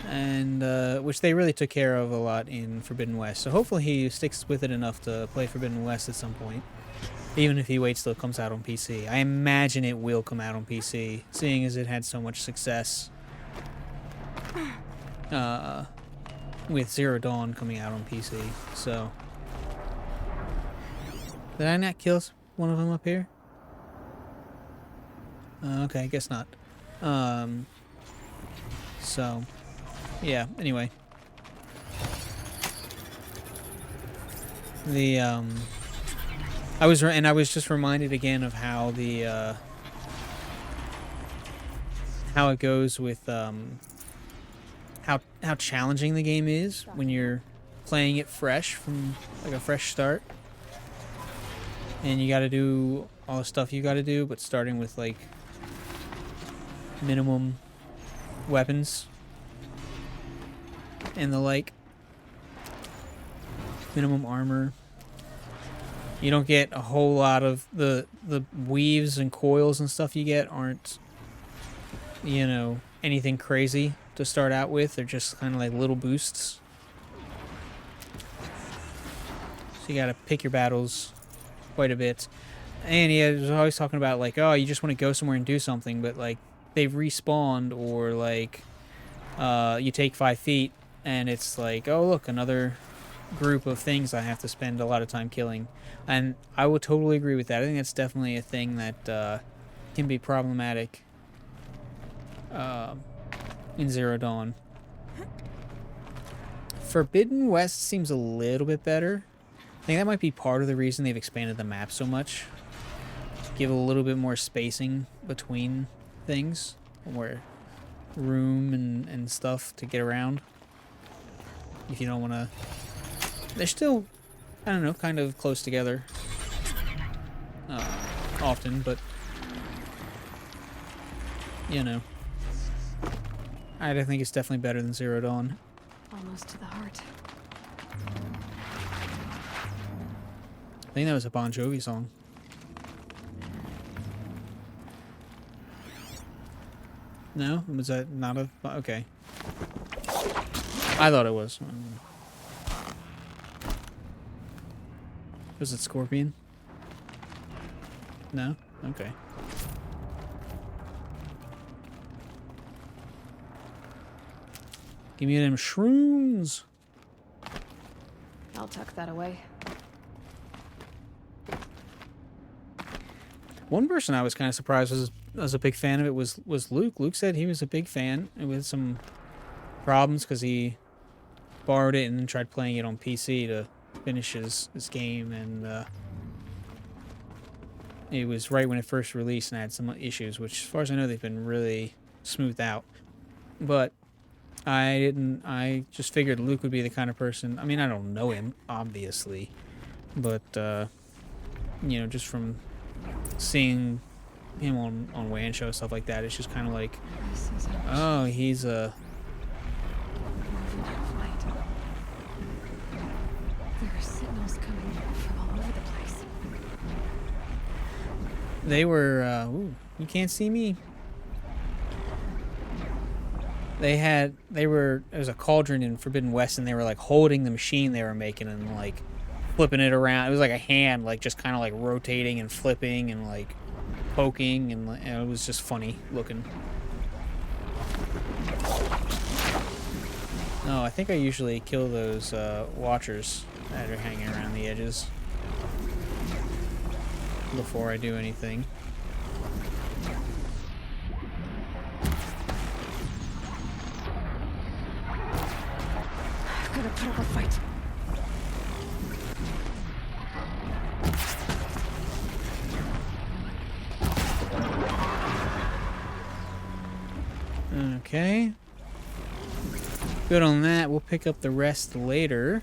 And which they really took care of a lot in Forbidden West. So hopefully he sticks with it enough to play Forbidden West at some point, even if he waits till it comes out on PC. I imagine it will come out on PC, seeing as it had so much success with Zero Dawn coming out on PC. So did I not kill one of them up here? Okay, I guess not. So yeah, anyway. The I was just reminded again of how the how it goes with how challenging the game is when you're playing it fresh from like a fresh start. And you got to do all the stuff you got to do, but starting with like minimum weapons and the like, minimum armor. You don't get a whole lot of the weaves and coils and stuff you get aren't, you know, anything crazy to start out with. They're just kind of like little boosts. So you got to pick your battles quite a bit. And he was always talking about like, oh, you just want to go somewhere and do something, but like they've respawned, or like you take 5 feet and it's like, oh look, another group of things I have to spend a lot of time killing. And I would totally agree with that. I think that's definitely a thing that can be problematic in Zero Dawn. Forbidden West seems a little bit better. I think that might be part of the reason they've expanded the map so much. Give a little bit more spacing between things, more room and stuff to get around. If you don't want to... They're still, I don't know, kind of close together. Often, but... You know. I think it's definitely better than Zero Dawn. Almost to the heart. I think that was a Bon Jovi song. No? Was that not a... Okay. I thought it was. Was it Scorpion? No? Okay. Give me them shrooms. I'll tuck that away. One person I was kind of surprised was a big fan of it was Luke. Luke said he was a big fan. It was some problems because he borrowed it and then tried playing it on PC to finish his game, and it was right when it first released and had some issues, which as far as I know they've been really smoothed out. But I just figured Luke would be the kind of person, I mean, I don't know him, obviously, but, you know, just from seeing him on WAN show, stuff like that, it's just kind of like, oh, he's a... There are signals coming from all over the place. They were, ooh, you can't see me. It was a Cauldron in Forbidden West, and they were like holding the machine they were making and like flipping it around. It was like a hand, like just kind of like rotating and flipping and like poking, and it was just funny looking. No, I think I usually kill those watchers that are hanging around the edges before I do anything. Gotta put up a fight. Okay. Good on that. We'll pick up the rest later.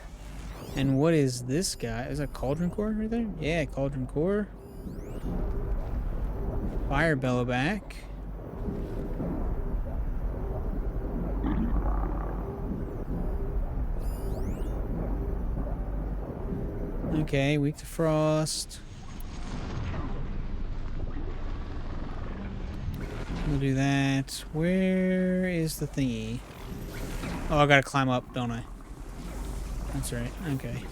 And what is this guy? Is that Cauldron core right there? Yeah, Cauldron core. Fire bellow back. Okay, weak to frost. We'll do that. Where is the thingy? Oh, I gotta climb up, don't I? That's right. Okay.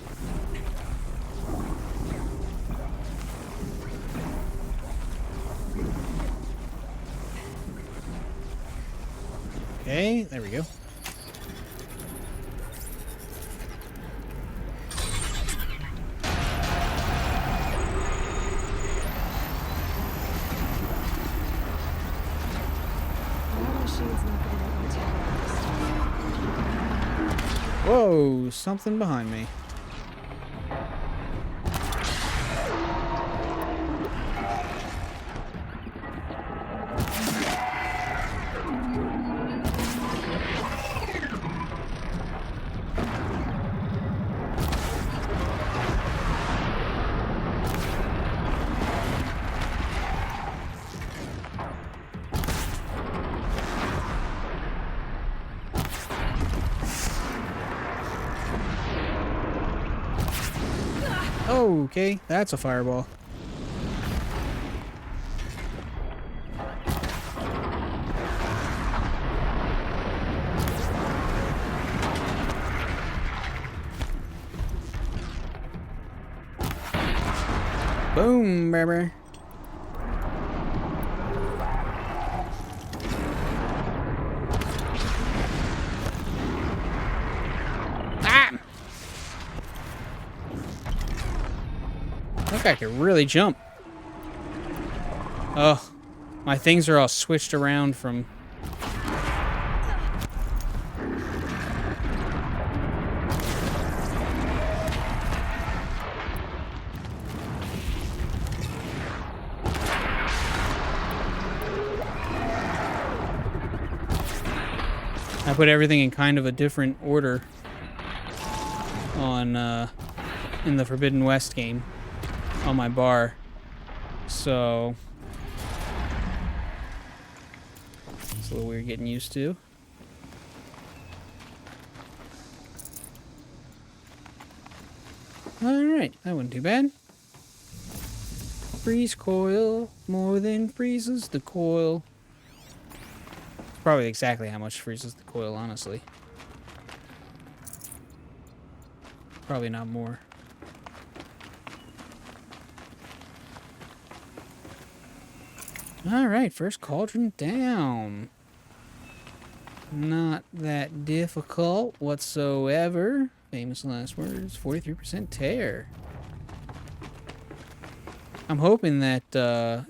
Okay, there we go. Whoa, something behind me. Okay, that's a fireball. Boom, baby. That guy could really jump. Oh, my things are all switched around from... I put everything in kind of a different order on in the Forbidden West game on my bar, so it's a little weird getting used to. Alright, that wasn't too bad. Freeze coil, more than freezes the coil. Probably exactly how much freezes the coil, honestly. Probably not more. Alright, first cauldron down. Not that difficult whatsoever. Famous last words, 43% tear. I'm hoping that,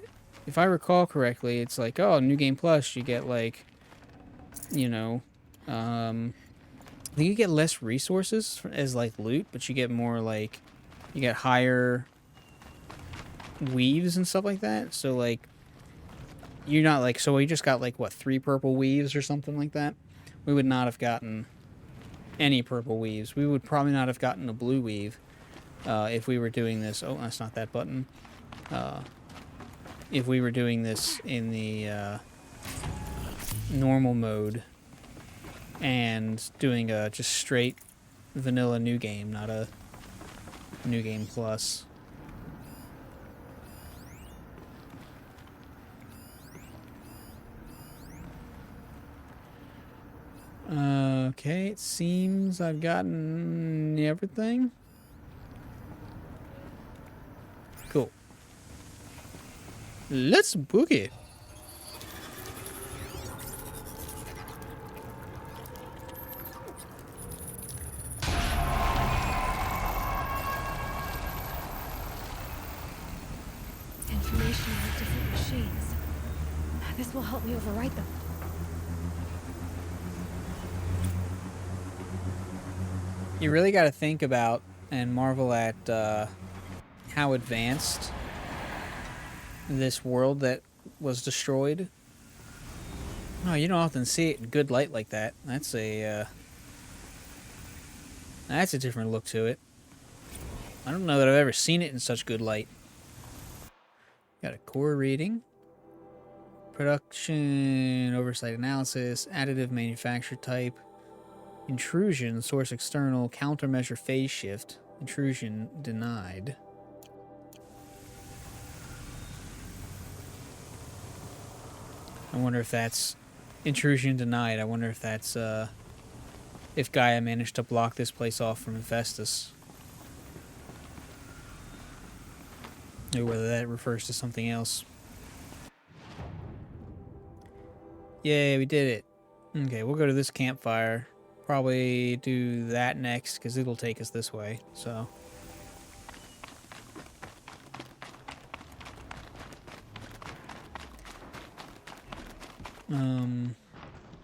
if I recall correctly, it's like, oh, New Game Plus, you get, like, you know, I think you get less resources as, like, loot, but you get more, like, you get higher weaves and stuff like that. So, like, you're not, like, so we just got, like, what, 3 purple weaves or something like that? We would not have gotten any purple weaves. We would probably not have gotten a blue weave if we were doing this. Oh, that's not that button. If we were doing this in the normal mode and doing a just straight vanilla new game, not a New Game Plus. Okay, it seems I've gotten everything. Cool. Let's book it. Information on different machines. This will help me overwrite them. You really got to think about and marvel at how advanced this world that was destroyed. Oh, you don't often see it in good light like that. That's a That's a different look to it. I don't know that I've ever seen it in such good light. Got a core reading. Production, oversight analysis, additive manufacture type, intrusion, source external, countermeasure phase shift, intrusion denied. I wonder if that's intrusion denied. I wonder if that's if Gaia managed to block this place off from Infestus. Or whether that refers to something else. Yay, we did it. Okay, we'll go to this campfire. Probably do that next, because it'll take us this way, so.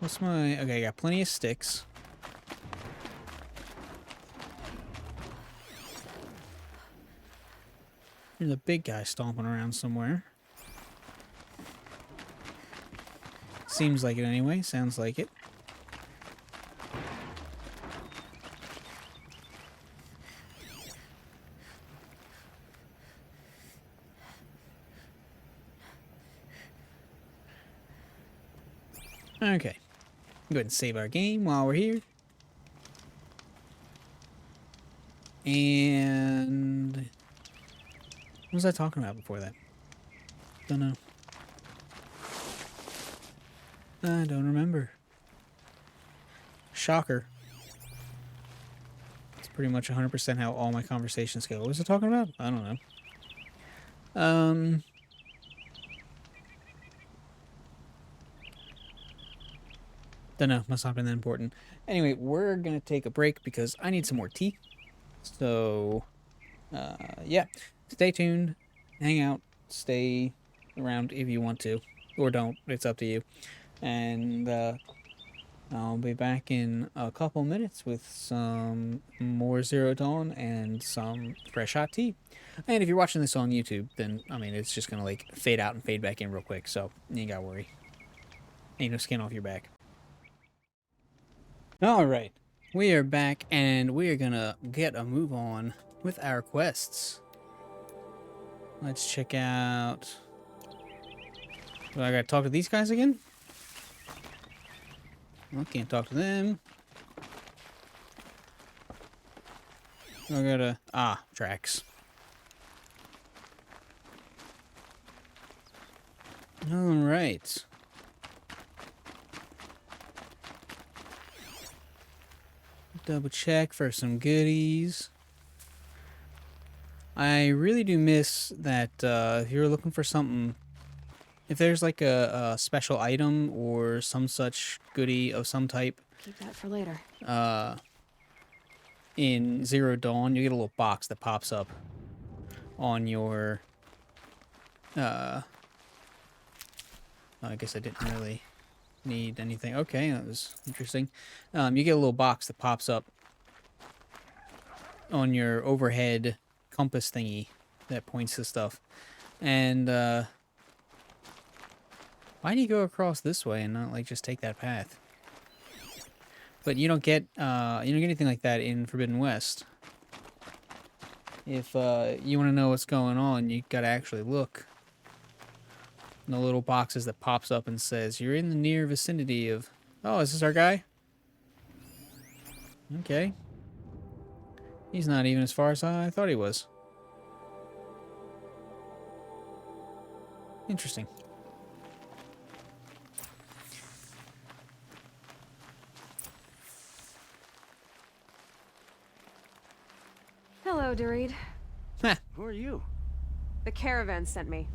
What's my... Okay, I got plenty of sticks. There's a big guy stomping around somewhere. Seems like it anyway. Sounds like it. Okay. Go ahead and save our game while we're here. And... what was I talking about before that? Don't know. I don't remember. Shocker. It's pretty much 100% how all my conversations go. What was I talking about? I don't know. Don't know. Must not have been that important. Anyway, we're going to take a break because I need some more tea. So, yeah. Stay tuned. Hang out. Stay around if you want to. Or don't. It's up to you. And I'll be back in a couple minutes with some more Zero Dawn and some fresh hot tea. And if you're watching this on YouTube, then, I mean, it's just going to, like, fade out and fade back in real quick. So, you ain't got to worry. Ain't no skin off your back. Alright. We are back, and we are going to get a move on with our quests. Let's check out... Do I got to talk to these guys again? I can't talk to them. I gotta... Ah, tracks. Alright. Double check for some goodies. I really do miss that if you're looking for something... If there's like a special item or some such goodie of some type... Keep that for later. In Zero Dawn, you get a little box that pops up on your... I guess I didn't really need anything. Okay, that was interesting. You get a little box that pops up on your overhead compass thingy that points to stuff. And, why do you go across this way and not, like, just take that path? But you don't get anything like that in Forbidden West. If, you want to know what's going on, you gotta actually look. And the little boxes that pops up and says, you're in the near vicinity of... Oh, is this our guy? Okay. He's not even as far as I thought he was. Interesting. Hello, Dorit. Who are you? The caravan sent me.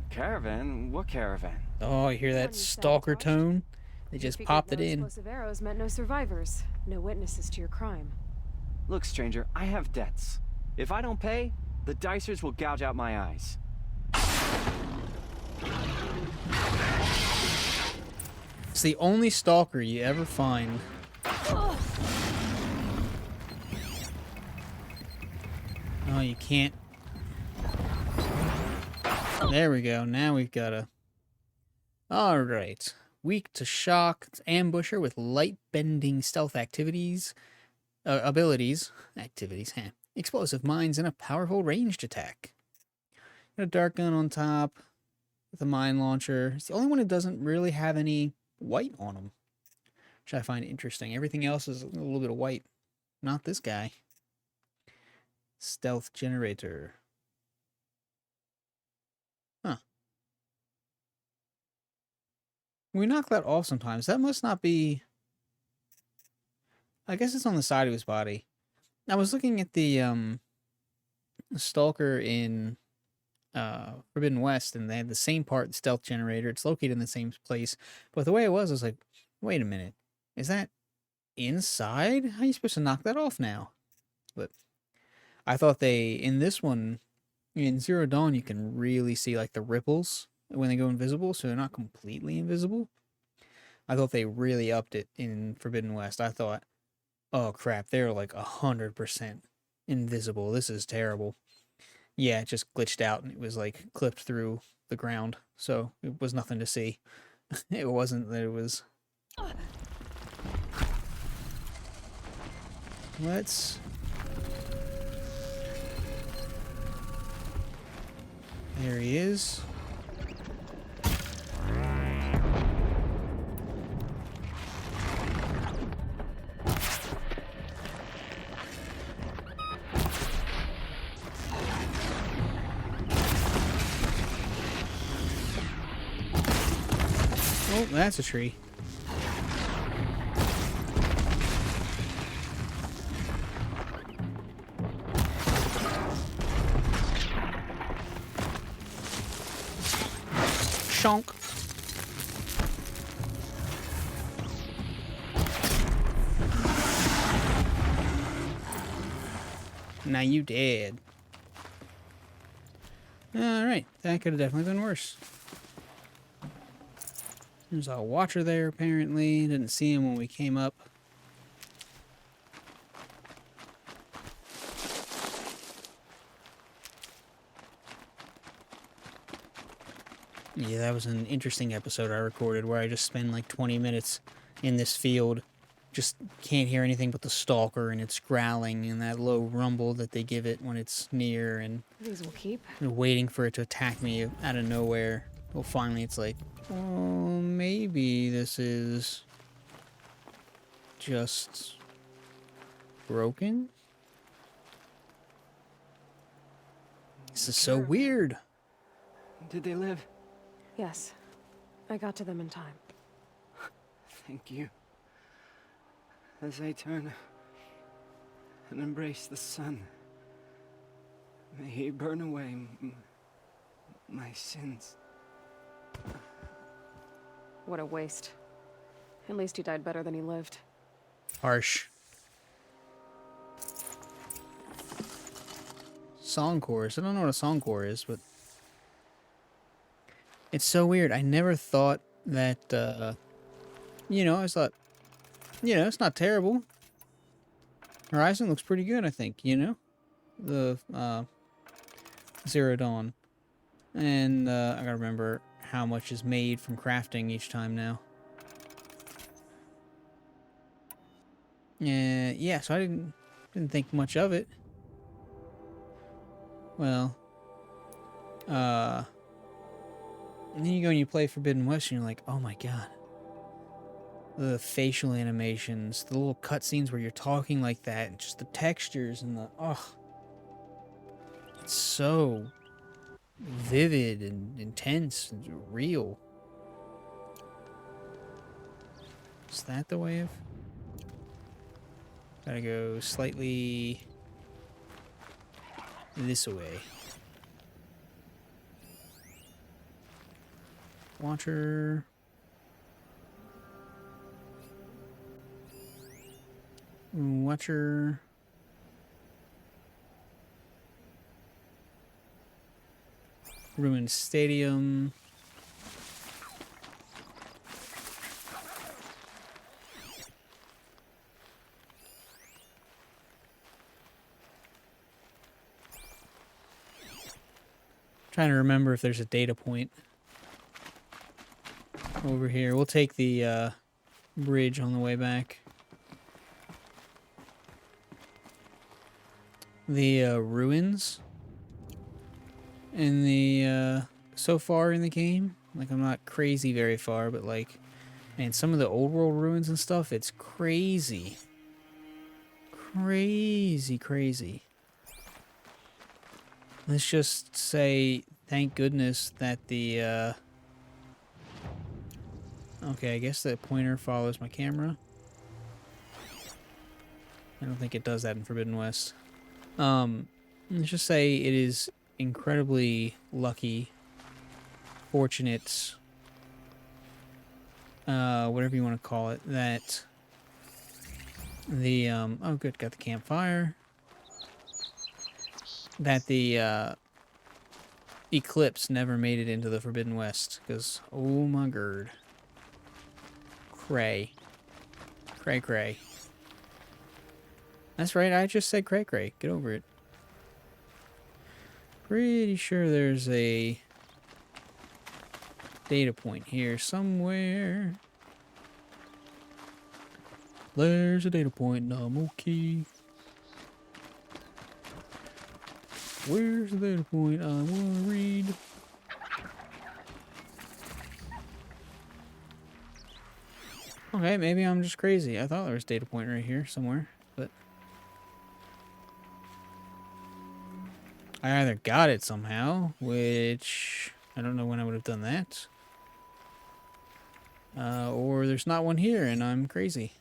Caravan? What caravan? Oh, you hear that stalker tone? They just popped it in. Explosive arrows meant no survivors, no witnesses to your crime. Look, stranger, I have debts. If I don't pay, the Dicers will gouge out my eyes. It's the only stalker you ever find. Oh, you can't. There we go. Now we've got a... Alright. Weak to shock. It's ambusher with light bending stealth activities. abilities, activities, explosive mines, and a powerful ranged attack. Got a dart gun on top with a mine launcher. It's the only one that doesn't really have any white on them, which I find interesting. Everything else is a little bit of white. Not this guy. Stealth generator. Huh. We knock that off sometimes. That must not be... I guess it's on the side of his body. I was looking at the Stalker in Forbidden West, and they had the same part, the stealth generator. It's located in the same place. But the way it was, I was like, wait a minute. Is that inside? How are you supposed to knock that off now? But I thought in this one, in Zero Dawn, you can really see like the ripples when they go invisible, so they're not completely invisible. I thought they really upped it in Forbidden West. I thought, oh crap, they're like 100% invisible. This is terrible. Yeah, it just glitched out and it was like clipped through the ground, so it was nothing to see. It wasn't that it was... Let's... There he is. Oh, that's a tree. Shonk. Now you dead. Alright, that could have definitely been worse. There's a watcher there, apparently. Didn't see him when we came up. Yeah, that was an interesting episode I recorded where I just spend like 20 minutes in this field. Just can't hear anything but the stalker and its growling and that low rumble that they give it when it's near, and These will keep. waiting for it to attack me out of nowhere. Well, finally it's like, oh, maybe this is just broken? This is so weird. Did they live? Yes. I got to them in time. Thank you. As I turn and embrace the sun, may he burn away my sins. What a waste. At least he died better than he lived. Harsh. Song chorus. I don't know what a song chorus is, but it's so weird. I never thought that, I just thought, it's not terrible. Horizon looks pretty good, I think, The, Zero Dawn. And, I gotta remember how much is made from crafting each time now. Yeah, so I didn't think much of it. Well, and then you go and you play Forbidden West and you're like, oh my god. The facial animations, the little cutscenes where you're talking like that, and just the textures and it's so vivid and intense and real. Is that the way of... Gotta go slightly this way. Watcher. Watcher. Ruined Stadium. Trying to remember if there's a data point over here. We'll take the bridge on the way back. the ruins in the so far in the game. Like, I'm not crazy very far, but like, man, some of the old world ruins and stuff, it's crazy. Crazy. Let's just say thank goodness that the okay, I guess the pointer follows my camera. I don't think it does that in Forbidden West. Let's just say it is incredibly lucky, fortunate, whatever you want to call it, that the, oh good, got the campfire, that the, Eclipse never made it into the Forbidden West, because, oh my god. Cray. Cray. That's right, I just said cray. Get over it. Pretty sure there's a data point here somewhere. There's a data point, okay. Where's the data point I want to read? Okay, maybe I'm just crazy. I thought there was a data point right here somewhere, but I either got it somehow, which I don't know when I would have done that, or there's not one here and I'm crazy.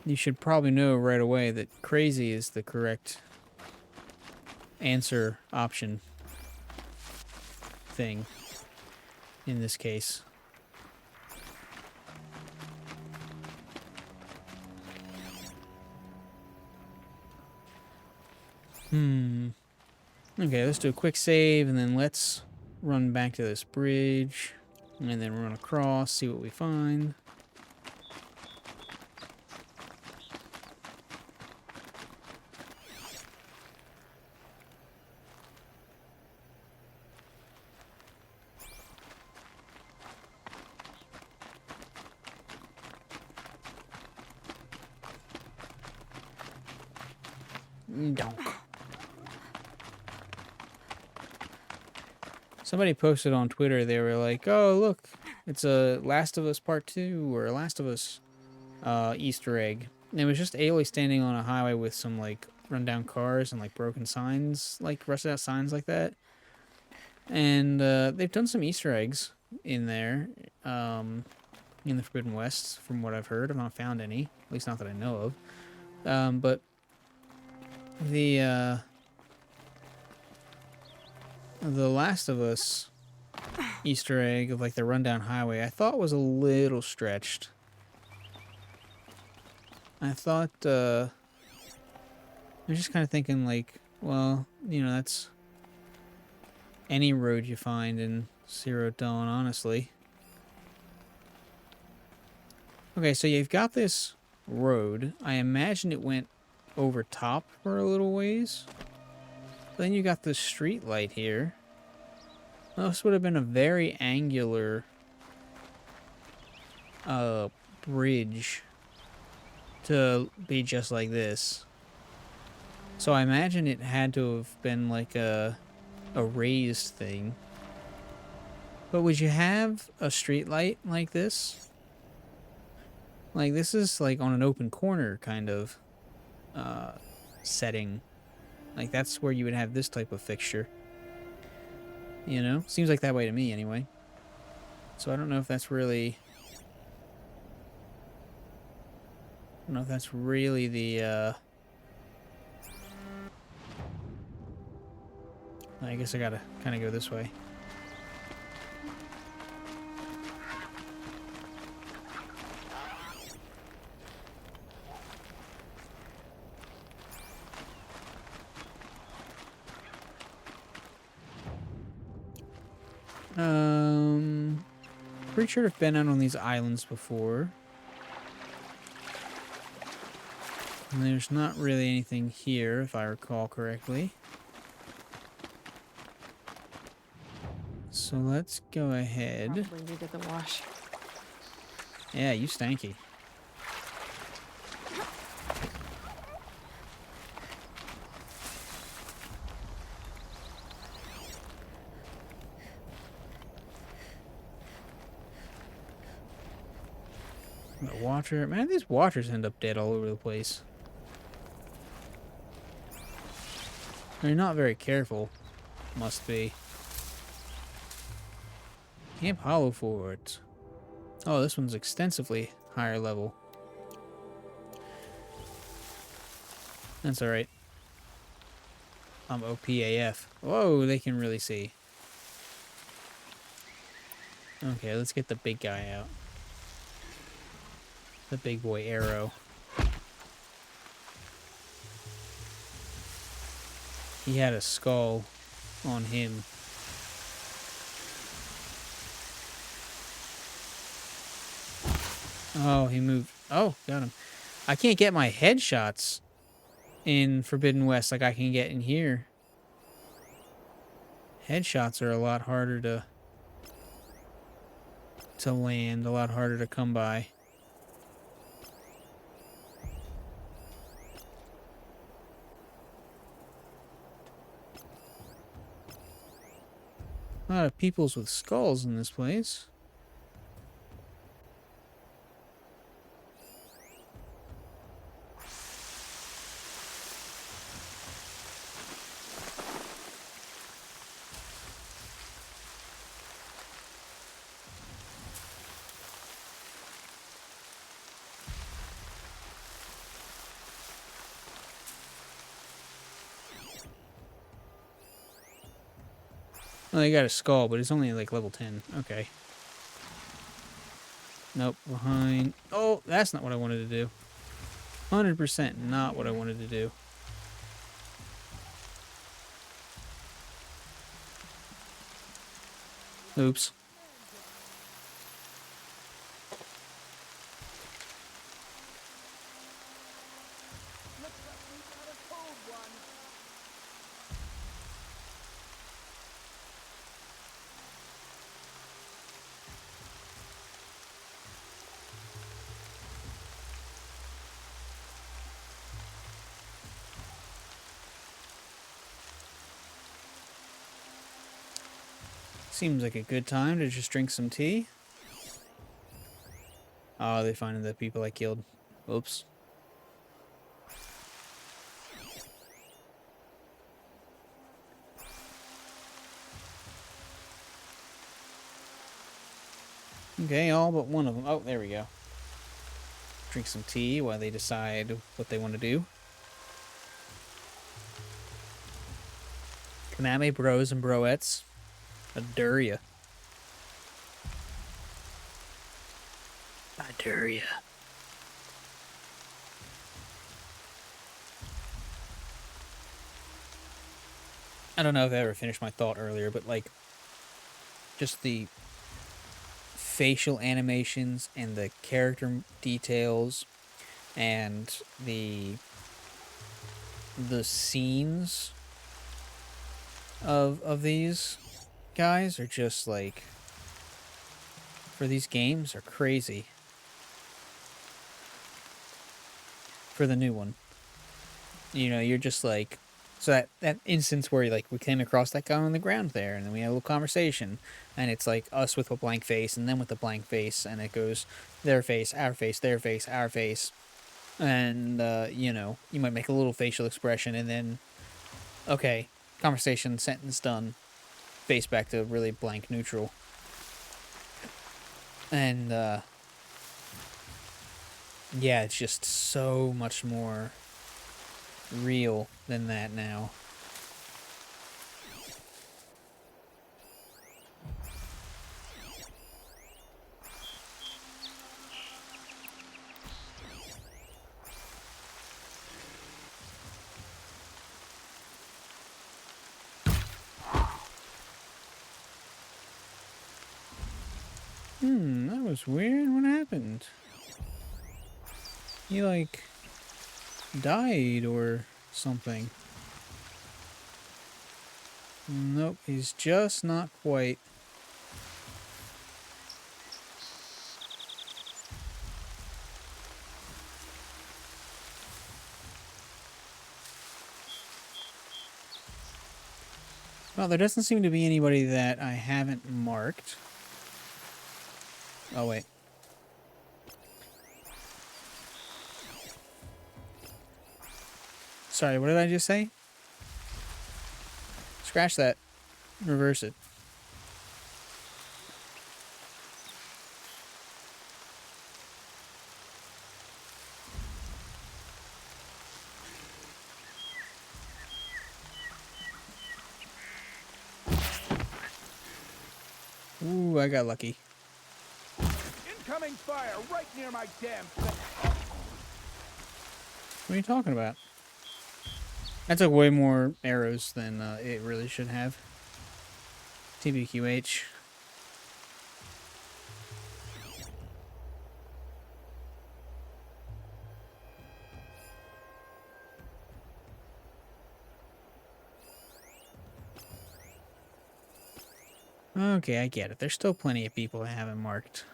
You should probably know right away that crazy is the correct answer option thing in this case. Okay, let's do a quick save and then let's run back to this bridge and then run across, see what we find. Donk. Somebody posted on Twitter, they were like, oh, look, it's a Last of Us Part 2 or a Last of Us Easter egg. And it was just Aloy standing on a highway with some, like, rundown cars and, like, broken signs, like, rusted out signs like that. And they've done some Easter eggs in there, in the Forbidden West, from what I've heard. I've not found any, at least not that I know of. But the Last of Us Easter egg of like the rundown highway, I thought was a little stretched. I thought, I was just kind of thinking like, well, you know, that's any road you find in Zero Dawn, honestly. Okay, so you've got this road. I imagine it went over top for a little ways. Then you got the street light here. This would have been a very angular bridge to be just like this. So I imagine it had to have been like a raised thing. But would you have a street light like this? Like, this is like on an open corner kind of setting. Like, that's where you would have this type of fixture. You know? Seems like that way to me, anyway. So I don't know if that's really... I don't know if that's really the, I guess I gotta kind of go this way. Pretty sure I've been out on these islands before. And there's not really anything here, if I recall correctly. So let's go ahead. Probably needed the wash. Yeah, you stanky. The watcher. Man, these watchers end up dead all over the place. They're not very careful. Must be. Camp Hollow Fort. Oh, this one's extensively higher level. That's alright. I'm OPAF. Whoa, they can really see. Okay, let's get the big guy out. The big boy arrow. He had a skull on him. Oh, he moved. Oh, got him. I can't get my headshots in Forbidden West like I can get in here. Headshots are a lot harder to land, a lot harder to come by. A lot of peoples with skulls in this place. Oh, they got a skull, but it's only like level 10. Okay. Nope, behind. Oh, that's not what I wanted to do. 100% not what I wanted to do. Oops. Seems like a good time to just drink some tea. Oh, they finding the people I killed. Oops. Okay, all but one of them. Oh, there we go. Drink some tea while they decide what they want to do. Kaname bros and broettes. Aduria. Aduria. I don't know if I ever finished my thought earlier, but like, just the facial animations and the character details and the scenes of these guys are just like, for these games, are crazy. For the new one, you know, you're just like, so that instance where like we came across that guy on the ground there, and then we had a little conversation, and it's like us with a blank face, and then with a blank face, and it goes their face, our face, their face, our face, and you know, you might make a little facial expression, and then okay, conversation, sentence done, face back to really blank neutral, and yeah, it's just so much more real than that now. That was weird. What happened? He like died or something. Nope, he's just not quite Well, there doesn't seem to be anybody that I haven't marked. Oh, wait. Sorry, what did I just say? Scratch that. Reverse it. Ooh, I got lucky. Incoming fire right near my damn What are you talking about? That took way more arrows than it really should have. TBQH. Okay, I get it. There's still plenty of people I haven't marked.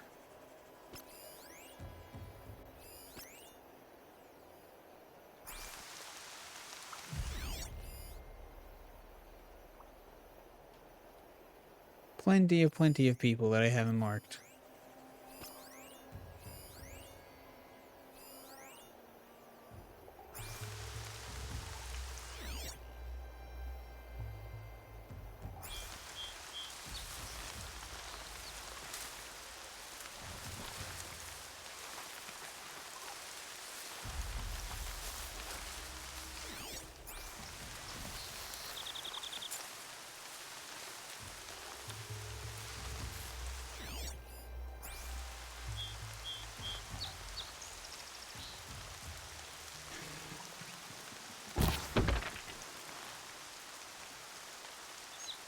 Plenty of people that I haven't marked.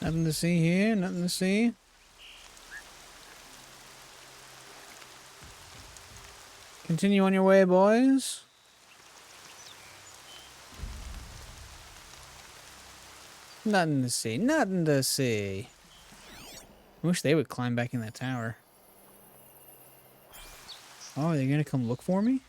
Nothing to see here, nothing to see. Continue on your way, boys. Nothing to see, nothing to see. I wish they would climb back in that tower. Oh, are they gonna come look for me?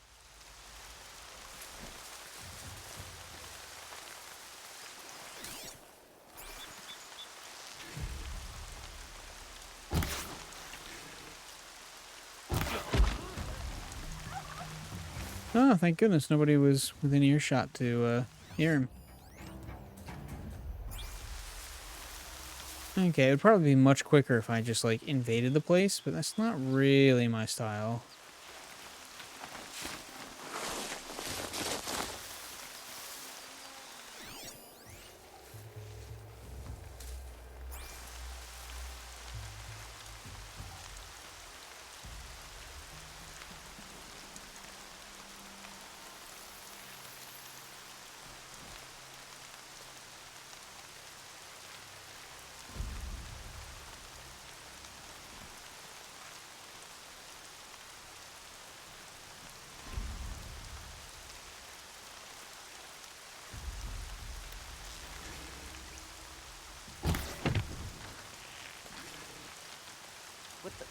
Oh, thank goodness nobody was within earshot to hear him. Okay, it would probably be much quicker if I just, like, invaded the place, but that's not really my style. What the?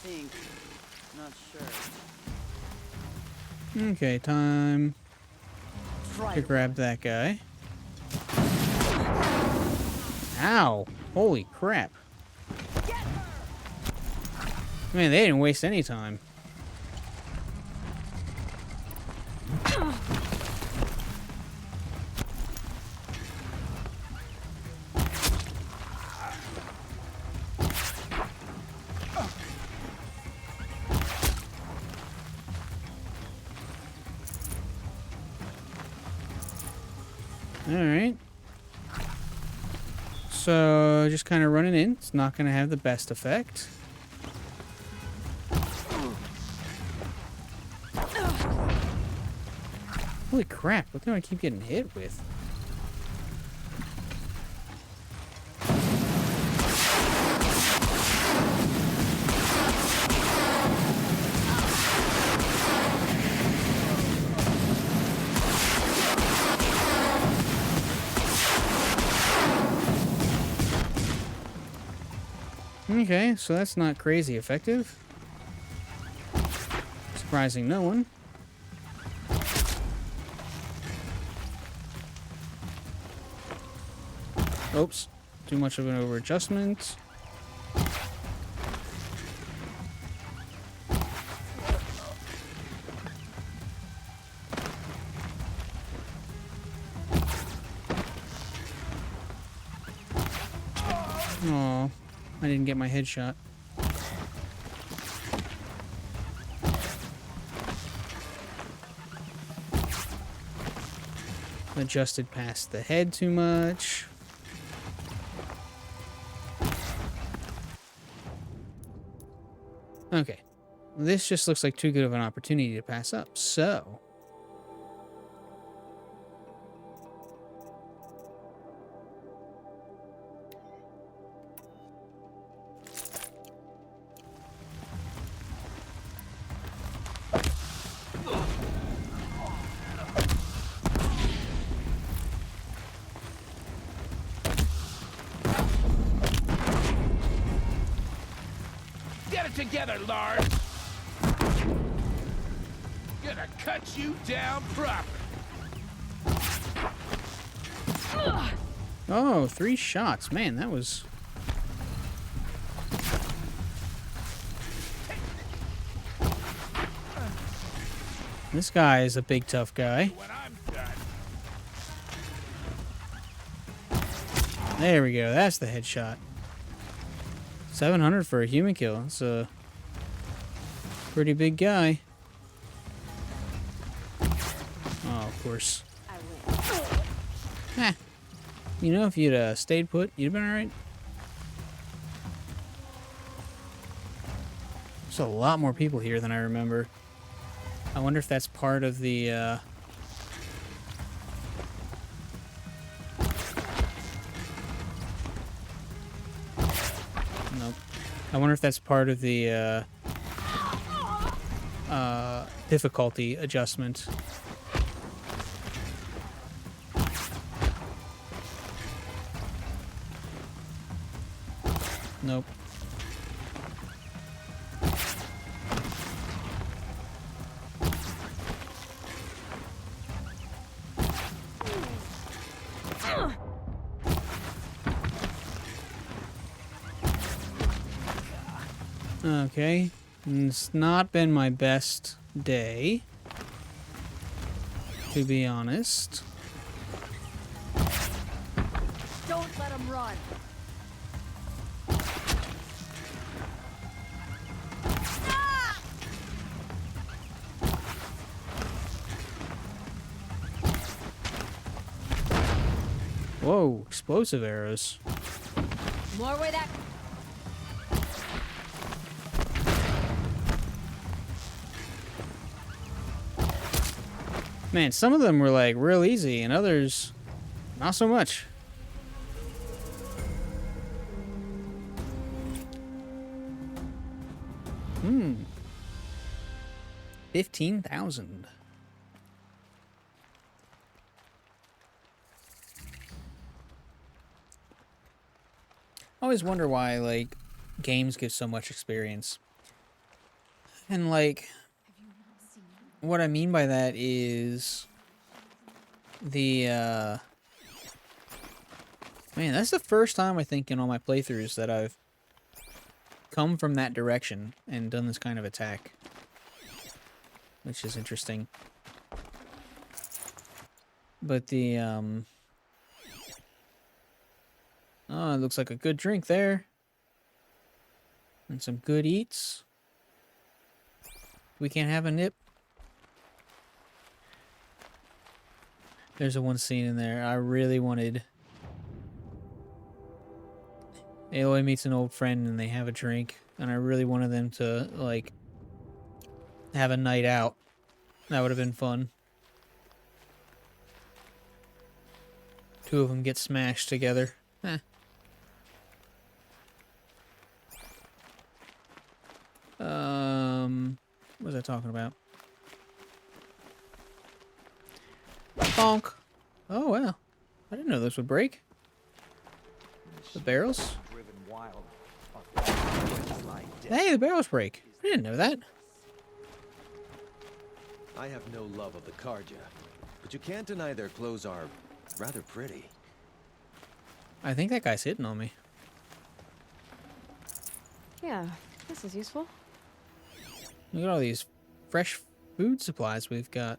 Think. Not sure. Okay, time Try to it. grab that guy. Ow! Holy crap. Man, they didn't waste any time. Alright. So, just kind of running in. It's not going to have the best effect. Holy crap, what do I keep getting hit with? Okay, so that's not crazy effective. Surprising no one. Oops. Too much of an over adjustment. Oh, I didn't get my headshot. Adjusted past the head too much. Okay. This just looks like too good of an opportunity to pass up, so... Get it together, Lars! Gonna cut you down proper. Oh, 3 shots. Man, that was... This guy is a big, tough guy. When I'm done. There we go. That's the headshot. 700 for a human kill. That's a pretty big guy. Oh, of course. Heh. You know, if you'd stayed put, you'd have been alright. There's a lot more people here than I remember. I wonder if that's part of the, Nope. I wonder if that's part of the, difficulty adjustment. Nope. Okay. It's not been my best day, to be honest. Don't let him run. Whoa, explosive arrows. More where that. Man, some of them were like real easy and others not so much. Hmm. 15,000. I always wonder why, like, games give so much experience. And, like, what I mean by that is the, man, that's the first time, I think, in all my playthroughs that I've come from that direction and done this kind of attack. Which is interesting. But the, oh, it looks like a good drink there. And some good eats. We can't have a nip. There's a one scene in there I really wanted. Aloy meets an old friend and they have a drink. And I really wanted them to, like, have a night out. That would have been fun. Two of them get smashed together. Eh. What was I talking about? Bonk. Oh, wow. I didn't know those would break. The barrels? Hey, the barrels break. I didn't know that. I have no love of the Karja, but you can't deny their clothes are rather pretty. I think that guy's hitting on me. Yeah, this is useful. Look at all these fresh food supplies we've got.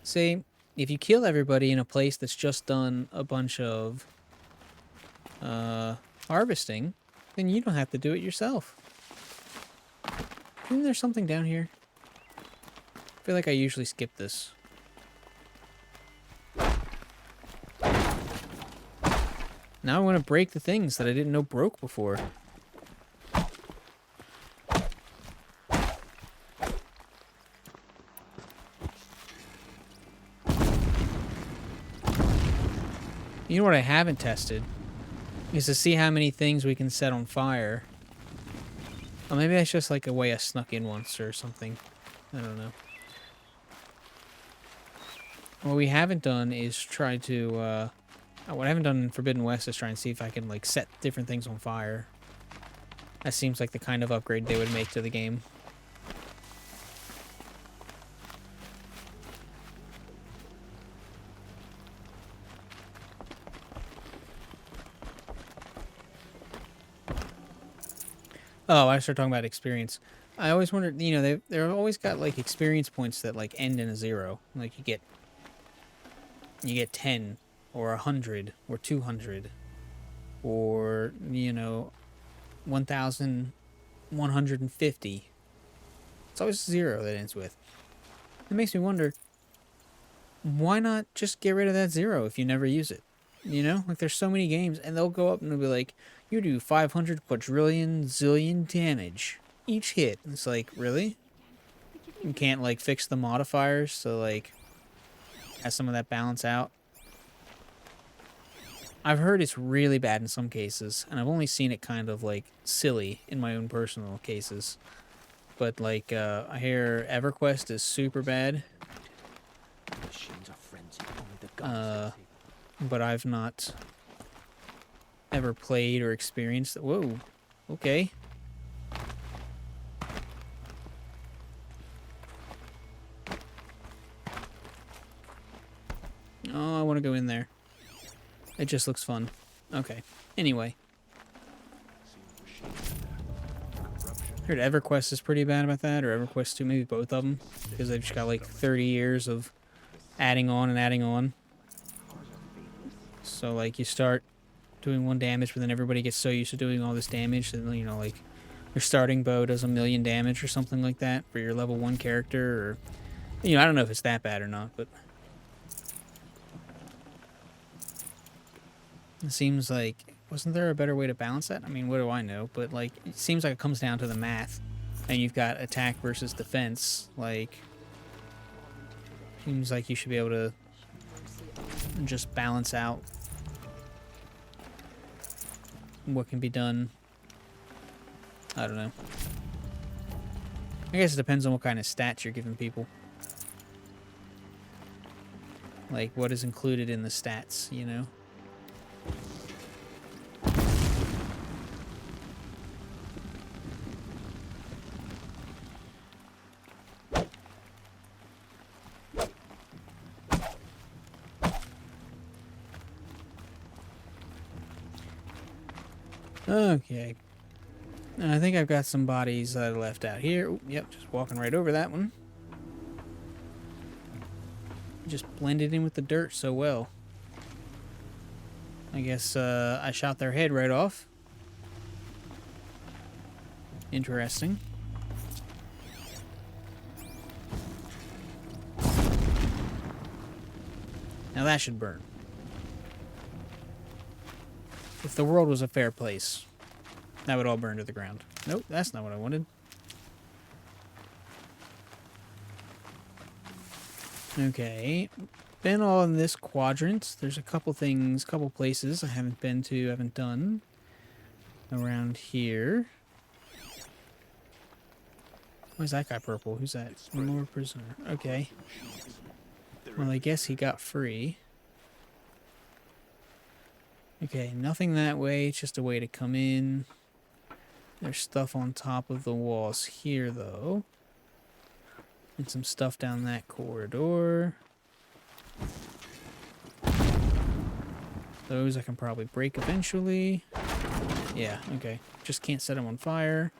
See, if you kill everybody in a place that's just done a bunch of harvesting, then you don't have to do it yourself. Isn't there something down here? I feel like I usually skip this. Now I want to break the things that I didn't know broke before. You know what I haven't tested? Is to see how many things we can set on fire. Oh, maybe that's just like a way I snuck in once or something. I don't know. What we haven't done is try to, what I haven't done in Forbidden West is try and see if I can, like, set different things on fire. That seems like the kind of upgrade they would make to the game. Oh, I started talking about experience. I always wondered, you know, they've always got, like, experience points that, like, end in a 0. Like, you get 10, or 100, or 200, or, you know, 1,150. It's always 0 that ends with. It makes me wonder, why not just get rid of that 0 if you never use it? You know? Like, there's so many games, and they'll go up and they'll be like, you do 500 quadrillion zillion damage each hit. And it's like, really? You can't, like, fix the modifiers so, like, have some of that balance out? I've heard it's really bad in some cases, and I've only seen it kind of, like, silly in my own personal cases. But, like, I hear EverQuest is super bad. But I've not ever played or experienced it. Whoa. Okay. Oh, I want to go in there. It just looks fun. Okay. Anyway. I heard EverQuest is pretty bad about that, or EverQuest 2, maybe both of them. Because they've just got like 30 years of adding on and adding on. So, like, you start doing 1 damage, but then everybody gets so used to doing all this damage that, you know, like, your starting bow does 1,000,000 damage or something like that for your level 1 character, or, you know, I don't know if it's that bad or not, but it seems like, wasn't there a better way to balance that? I mean, what do I know? But, like, it seems like it comes down to the math, and you've got attack versus defense. Like, seems like you should be able to just balance out what can be done. I don't know. I guess it depends on what kind of stats you're giving people. Like, what is included in the stats, you know? Okay. I think I've got some bodies that I left out here. Ooh, yep, just walking right over that one. Just blended in with the dirt so well. I guess I shot their head right off. Interesting. Now that should burn. If the world was a fair place, that would all burn to the ground. Nope, that's not what I wanted. Okay, been all in this quadrant. There's a couple things, couple places I haven't been to, haven't done around here. Why is that guy purple? Who's that? More prisoner. Okay. Well, I guess he got free. Okay, nothing that way. It's just a way to come in. There's stuff on top of the walls here, though. And some stuff down that corridor. Those I can probably break eventually. Yeah, okay. Just can't set them on fire.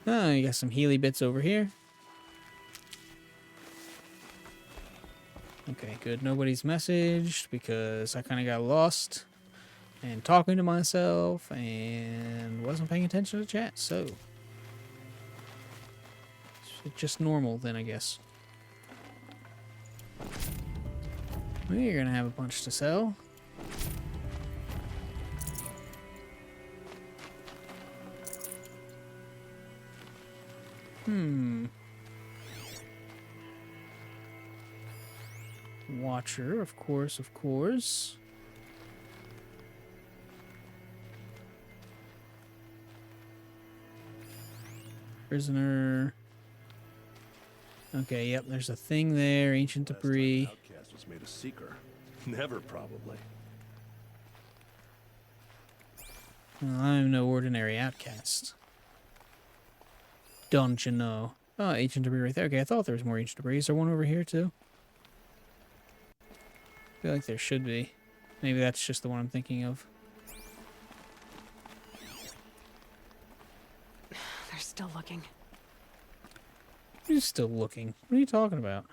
Oh, you got some Healy bits over here. Okay, good. Nobody's messaged because I kind of got lost and talking to myself and wasn't paying attention to chat, so it's just normal then, I guess. We're gonna have a bunch to sell. Watcher, of course, of course. Prisoner. Okay, yep, there's a thing there. Ancient debris. Outcast was made a seeker. Never, probably. Well, I'm no ordinary outcast. Don't you know? Oh, ancient debris right there. Okay, I thought there was more ancient debris. Is there one over here, too? I feel like there should be. Maybe that's just the one I'm thinking of. They're still looking. Who's still looking? What are you talking about?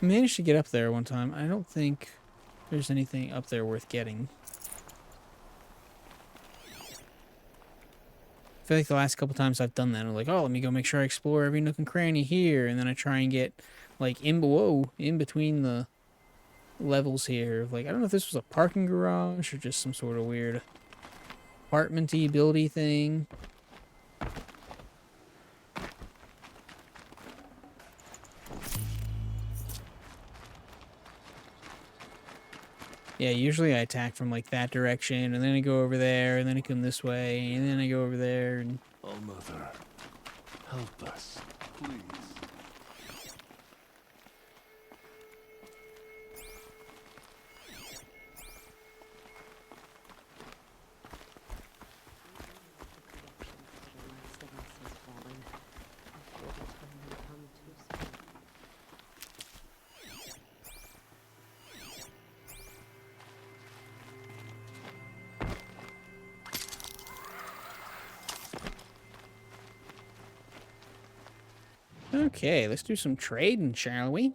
I managed to get up there one time. I don't think there's anything up there worth getting. I feel like the last couple times I've done that, I'm like, oh, let me go make sure I explore every nook and cranny here, and then I try and get, like, in between the levels here. Like, I don't know if this was a parking garage or just some sort of weird apartment-y, buildy thing. Yeah, usually I attack from, like, that direction, and then I go over there, and then I come this way, and then I go over there, and... Oh, Mother. Help us, please. Okay, let's do some trading, shall we?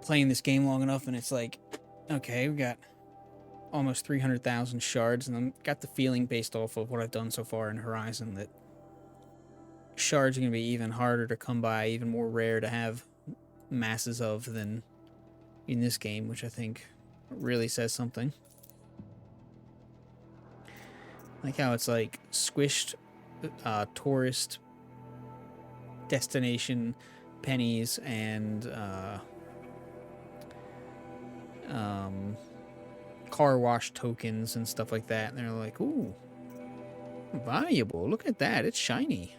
Playing this game long enough, and it's like, okay, we got almost 300,000 shards, and I've got the feeling based off of what I've done so far in Horizon that shards are going to be even harder to come by, even more rare to have masses of than in this game, which I think really says something. Like how it's like squished tourist destination pennies and car wash tokens and stuff like that, and they're like, ooh, valuable, look at that, it's shiny.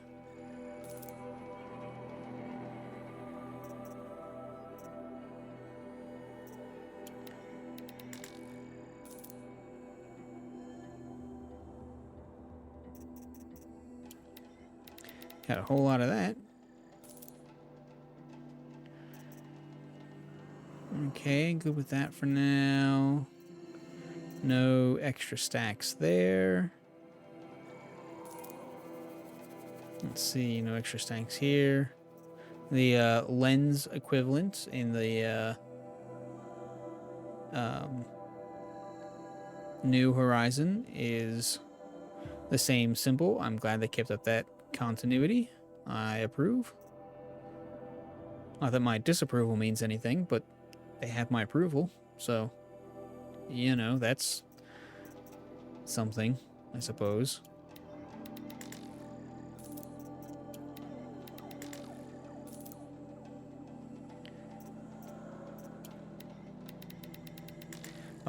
Got a whole lot of that. Okay, good with that for now. No extra stacks there. Let's see, no extra stacks here. The lens equivalent in the New Horizon is the same symbol. I'm glad they kept up that continuity. I approve. Not that my disapproval means anything, but they have my approval, so, you know, that's something, I suppose.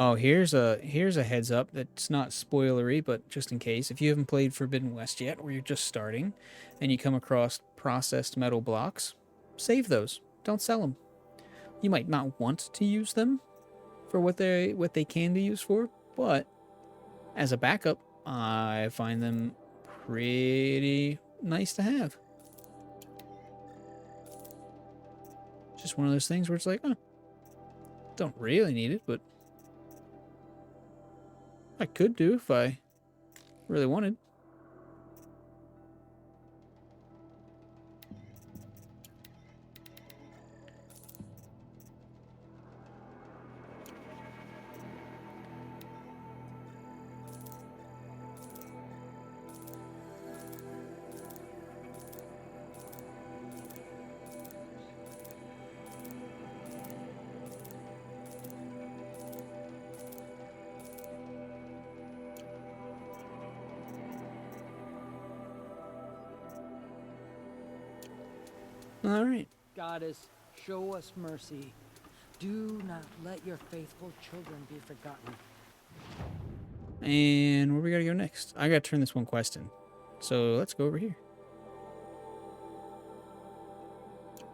Oh, here's a heads up that's not spoilery, but just in case. If you haven't played Forbidden West yet, or you're just starting, and you come across processed metal blocks, save those. Don't sell them. You might not want to use them for what they can be used for, but as a backup, I find them pretty nice to have. Just one of those things where it's like, oh, don't really need it, but I could do if I really wanted. All right. Goddess, show us mercy. Do not let your faithful children be forgotten. And where we gotta go next? I gotta turn this one quest in. So let's go over here.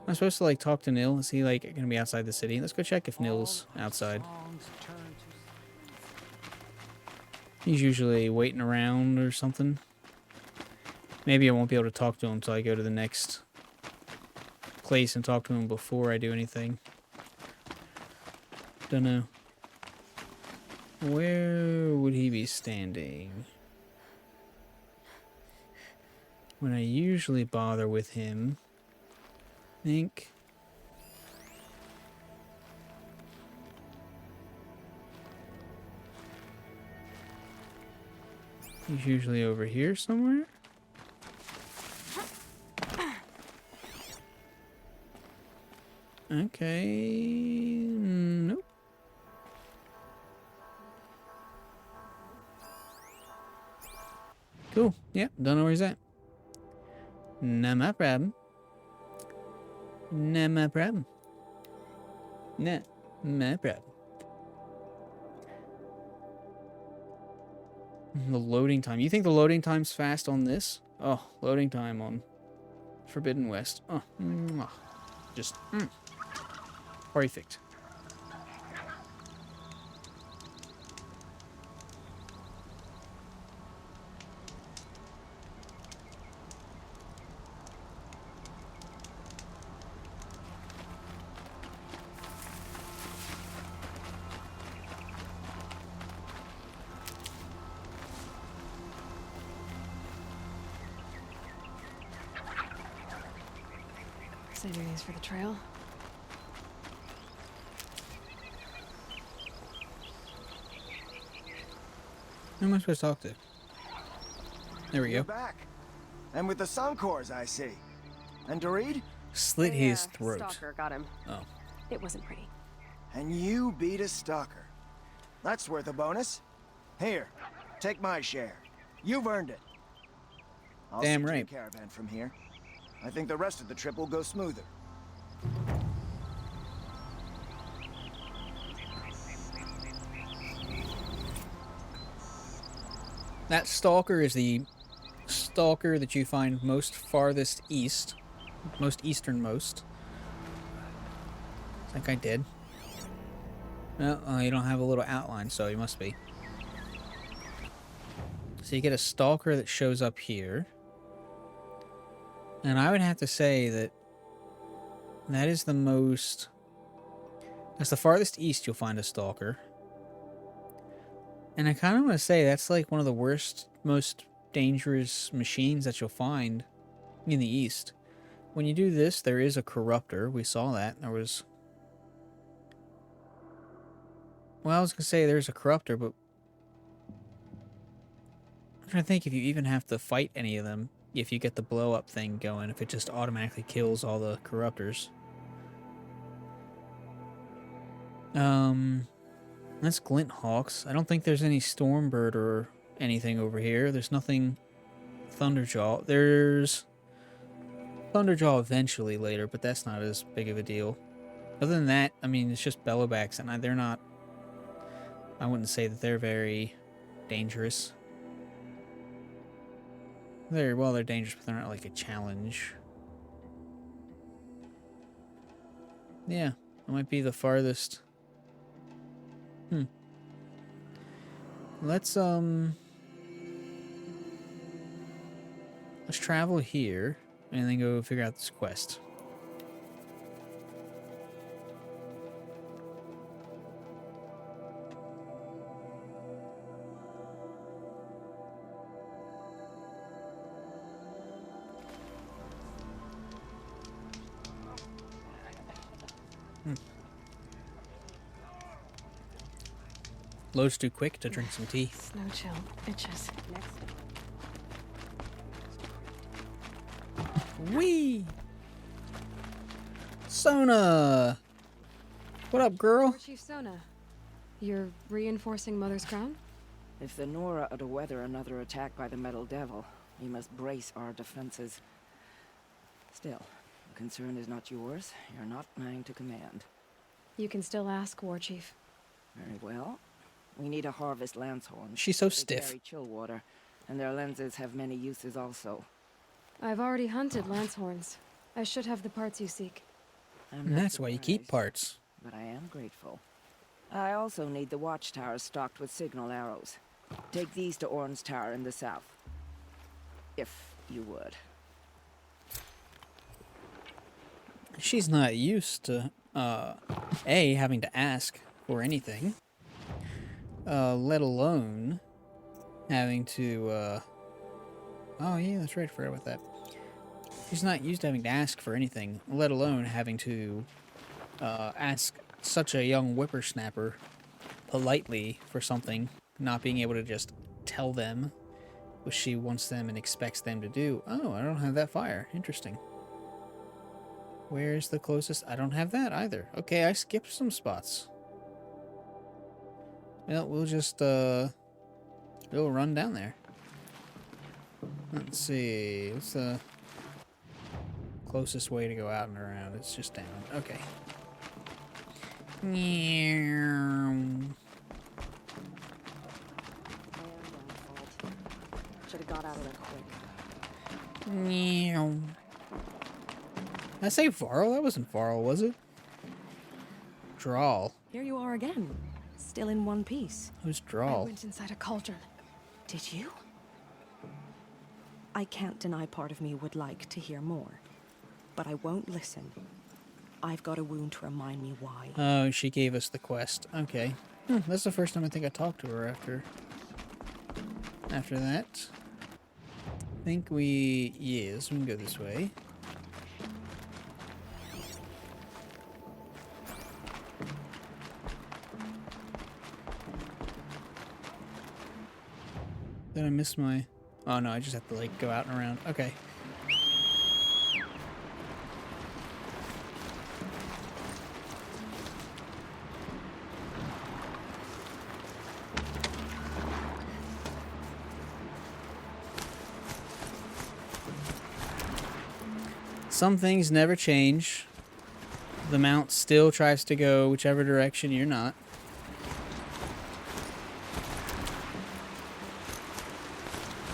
I'm supposed to like talk to Nil. Is he like gonna be outside the city? Let's go check if Nil's outside. He's usually waiting around or something. Maybe I won't be able to talk to him until I go to the next place and talk to him before I do anything. Don't know. Where would he be standing? When I usually bother with him, I think. He's usually over here somewhere. Okay. Nope. Cool. Yeah, don't know where he's at. Not my problem. Not my problem. Not my problem. The loading time. You think the loading time's fast on this? Oh, loading time on Forbidden West. Oh, just perfect. Saving these for the trail. Who am I supposed to talk to? There we You're go. back. And with the Suncors, I see. And Dorit? Slit his throat. Stalker got him. Oh. It wasn't pretty. And you beat a stalker. That's worth a bonus. Here, take my share. You've earned it. I'll Damn see to right. the caravan from here. I think the rest of the trip will go smoother. That stalker is the stalker that you find most farthest east. Most easternmost. I think I did. No, you don't have a little outline, so you must be. So you get a stalker that shows up here. And I would have to say that that is the most... That's the farthest east you'll find a stalker. And I kind of want to say that's like one of the worst, most dangerous machines that you'll find in the east. When you do this, there is a corruptor. We saw that. There was... Well, I was going to say there's a corruptor, but... I'm trying to think if you even have to fight any of them. If you get the blow-up thing going, if it just automatically kills all the corruptors. That's Glint Hawks. I don't think there's any Stormbird or anything over here. There's nothing Thunderjaw. There's Thunderjaw eventually later, but that's not as big of a deal. Other than that, I mean, it's just Bellowbacks, and they're not I wouldn't say that they're very dangerous. They're dangerous, but they're not like a challenge. Yeah, that might be the farthest. Let's travel here and then go figure out this quest. Loads too quick to drink some tea. Snow chill. Itches. Wee! Sona! What up, girl? Lord Chief Sona, you're reinforcing Mother's Crown? If the Nora are to weather another attack by the Metal Devil, we must brace our defenses. Still, the concern is not yours. You're not mine to command. You can still ask, War Chief. Very well. We need to harvest Lancehorns. She's so They stiff. carry chill water, and their lenses have many uses also. I've already hunted Lancehorns. I should have the parts you seek. I'm And not that's why you keep surprised, parts. but I am grateful. I also need the watchtowers stocked with signal arrows. Take these to Orn's Tower in the south. If you would. She's not used to, having to ask for anything. Let alone having to, oh yeah, that's right, I forgot about that. She's not used to having to ask for anything, let alone having to, ask such a young whippersnapper politely for something, not being able to just tell them what she wants them and expects them to do. Oh, I don't have that fire. Interesting. Where's the closest? I don't have that either. Okay, I skipped some spots. Well, we'll just, we'll run down there. Let's see. What's the closest way to go out and around? It's just down. Okay. Should have got out of there quick. Did I say Varl? That wasn't Varl, was it? Drawl. Here you are again, still in one piece. Who's I Drawl? went inside a cauldron. Did you? I can't deny part of me would like to hear more, but I won't listen. I've got a wound to remind me why. Oh, she gave us the quest. Okay. That's the first time I think I talked to her after that. I think yes, we can go this way. Did I miss my... Oh no, I just have to like go out and around. Okay. Some things never change. The mount still tries to go whichever direction you're not.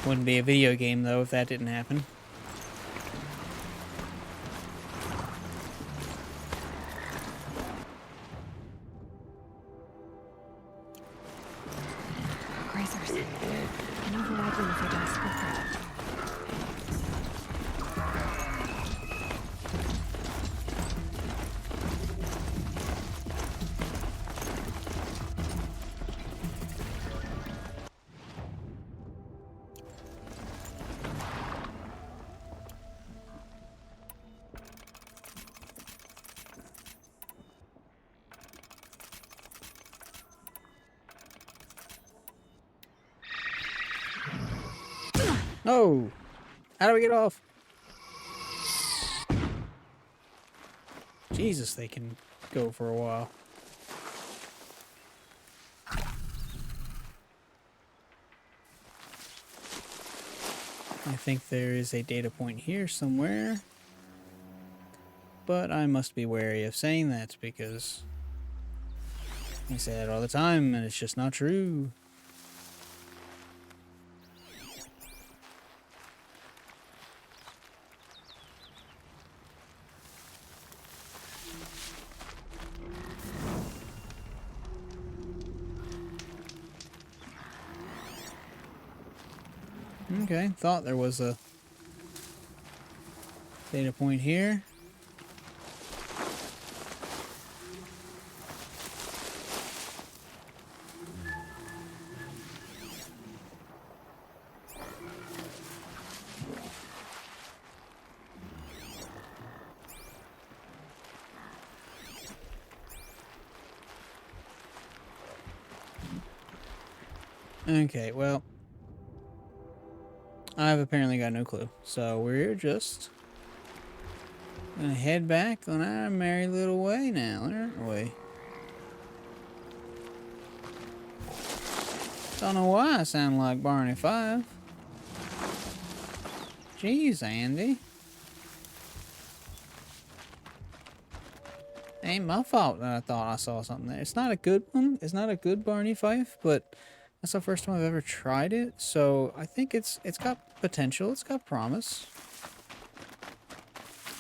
Wouldn't be a video game, though, if that didn't happen. Grazers. An override room for gas quickly. Oh! How do we get off? Jesus, they can go for a while. I think there is a data point here somewhere. But I must be wary of saying that because I say that all the time, and it's just not true. Okay, thought there was a data point here. Okay, well, I've apparently got no clue. So we're just gonna head back on our merry little way now, aren't we? Don't know why I sound like Barney Five. Jeez, Andy. Ain't my fault that I thought I saw something there. It's not a good one. It's not a good Barney Fife, but that's the first time I've ever tried it. So I think it's got potential. It's got promise.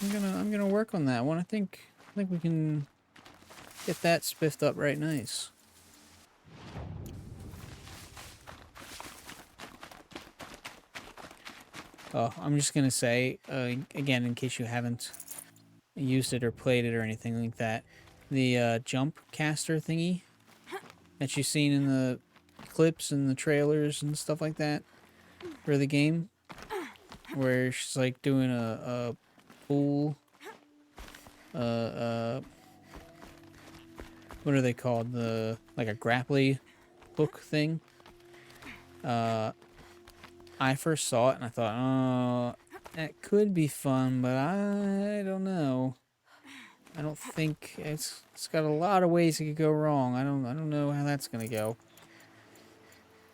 I'm gonna work on that one. I think we can get that spiffed up right nice. Oh, I'm just gonna say again, in case you haven't used it or played it or anything like that, the jump caster thingy that you've seen in the clips and the trailers and stuff like that for the game, where she's like doing a pool, what are they called? Like a grappling hook thing. I first saw it and I thought, oh, that could be fun, but I don't know. I don't think it's got a lot of ways it could go wrong. I don't know how that's gonna go.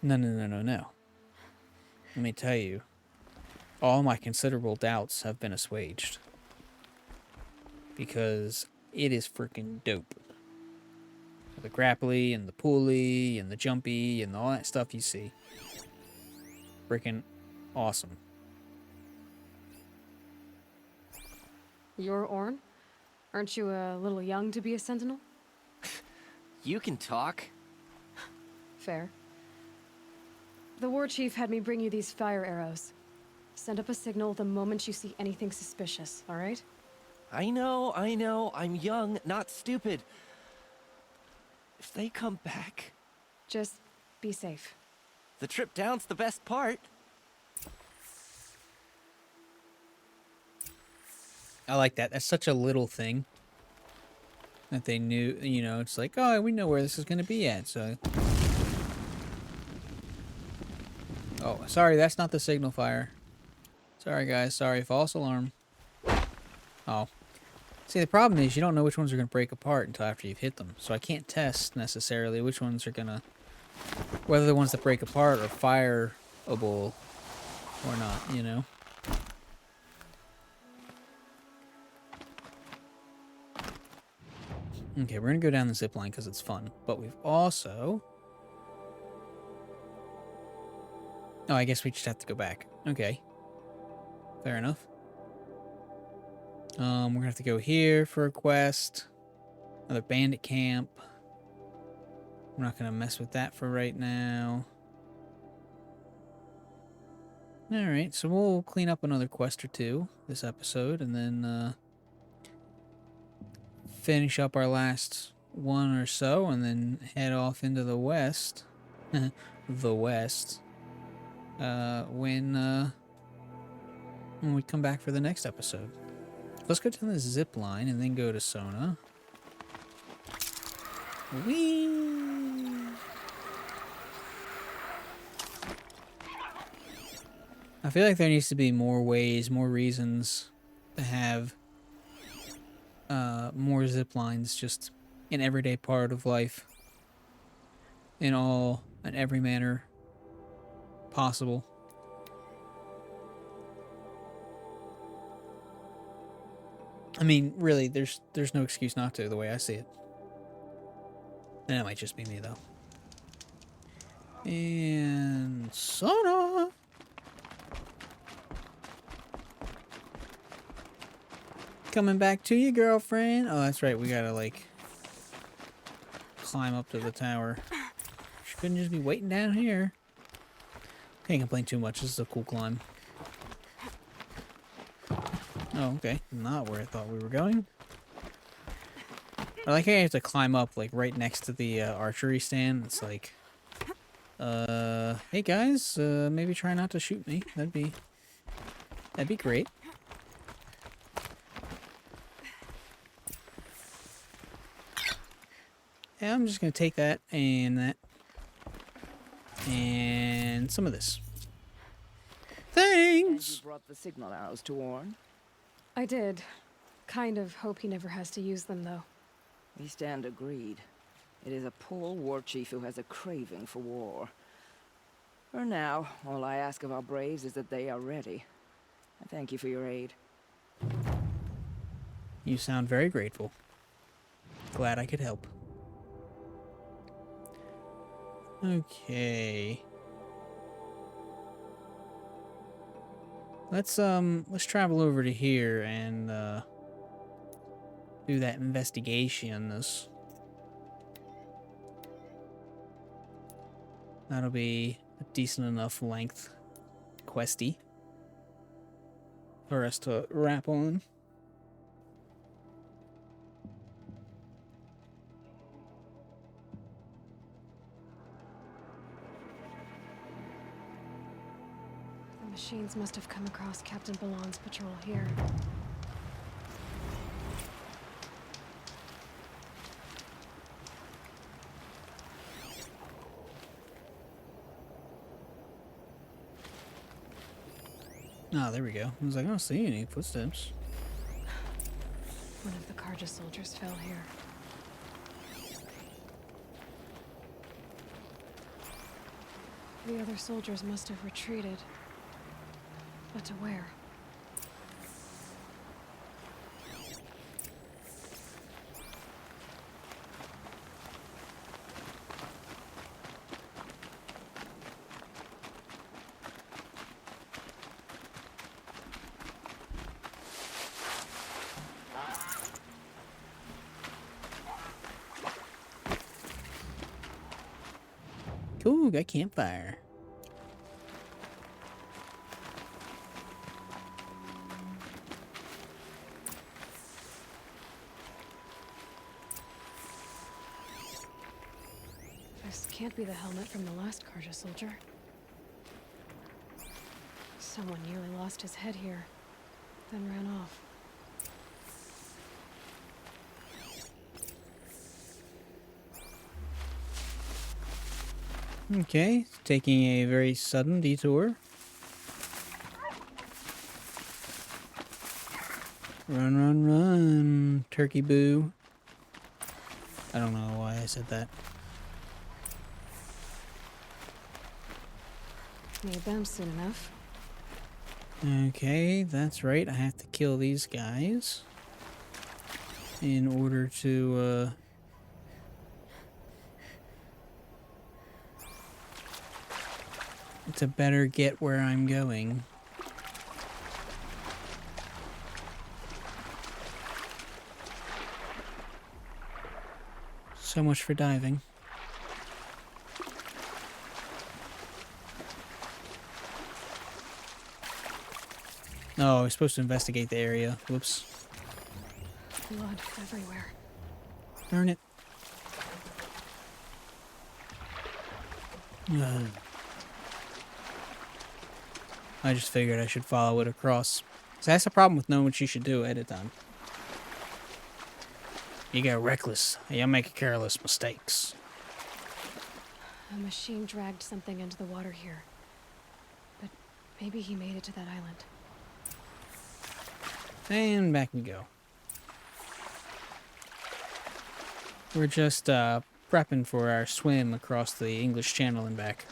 No. Let me tell you, all my considerable doubts have been assuaged. Because it is freaking dope. The grapply and the pulley and the jumpy and all that stuff you see. Freaking awesome. You're Orn? Aren't you a little young to be a sentinel? You can talk. Fair. The war chief had me bring you these fire arrows. Send up a signal the moment you see anything suspicious, all right? I know. I'm young, not stupid. If they come back... Just be safe. The trip down's the best part. I like that. That's such a little thing. That they knew, you know, it's like, oh, we know where this is going to be at, so... Oh, sorry, that's not the signal fire. Sorry, guys. Sorry, false alarm. Oh. See, the problem is you don't know which ones are going to break apart until after you've hit them. So I can't test, necessarily, which ones are going to... Whether the ones that break apart are fireable or not, you know? Okay, we're going to go down the zip line because it's fun. But we've also... Oh, I guess we just have to go back. Okay. Fair enough. We're going to have to go here for a quest. Another bandit camp. I'm not going to mess with that for right now. Alright, so we'll clean up another quest or two this episode, and then finish up our last one or so, and then head off into the west. The west. When we come back for the next episode. Let's go to the zip line and then go to Sona. Whee! I feel like there needs to be more ways, more reasons to have more zip lines just in everyday part of life. In every manner possible. I mean, really, there's no excuse not to, the way I see it. That might just be me, though. And soda. Coming back to you, girlfriend. Oh, that's right. We gotta, like, climb up to the tower. She couldn't just be waiting down here. Can't complain too much. This is a cool climb. Oh, okay. Not where I thought we were going. I like how you have to climb up, like, right next to the archery stand. It's like, hey guys, maybe try not to shoot me. That'd be great. Yeah, I'm just gonna take that and some of this. And Thanks! you brought the signal arrows to warn? I did. Kind of hope he never has to use them, though. We stand agreed. It is a poor war chief who has a craving for war. For now, all I ask of our braves is that they are ready. I thank you for your aid. You sound very grateful. Glad I could help. Okay. Let's travel over to here and do that investigation. That'll be a decent enough length questy for us to wrap on. The machines must have come across Captain Ballon's patrol here. Oh, there we go. I was like, I don't see any footsteps. One of the Karja soldiers fell here. The other soldiers must have retreated. But to where? Cool, got campfire. This can't be the helmet from the last Karja soldier. Someone nearly lost his head here, then ran off. Okay, taking a very sudden detour. Run, run, run, turkey boo. I don't know why I said that. Need them soon enough. Okay, that's right. I have to kill these guys in order to, better get where I'm going. So much for diving. Oh, we're supposed to investigate the area. Whoops. Blood everywhere. Darn it. I just figured I should follow it across. So that's the problem with knowing what you should do ahead of time. You get reckless. You make careless mistakes. A machine dragged something into the water here. But maybe he made it to that island. And back we go. We're just prepping for our swim across the English Channel and back.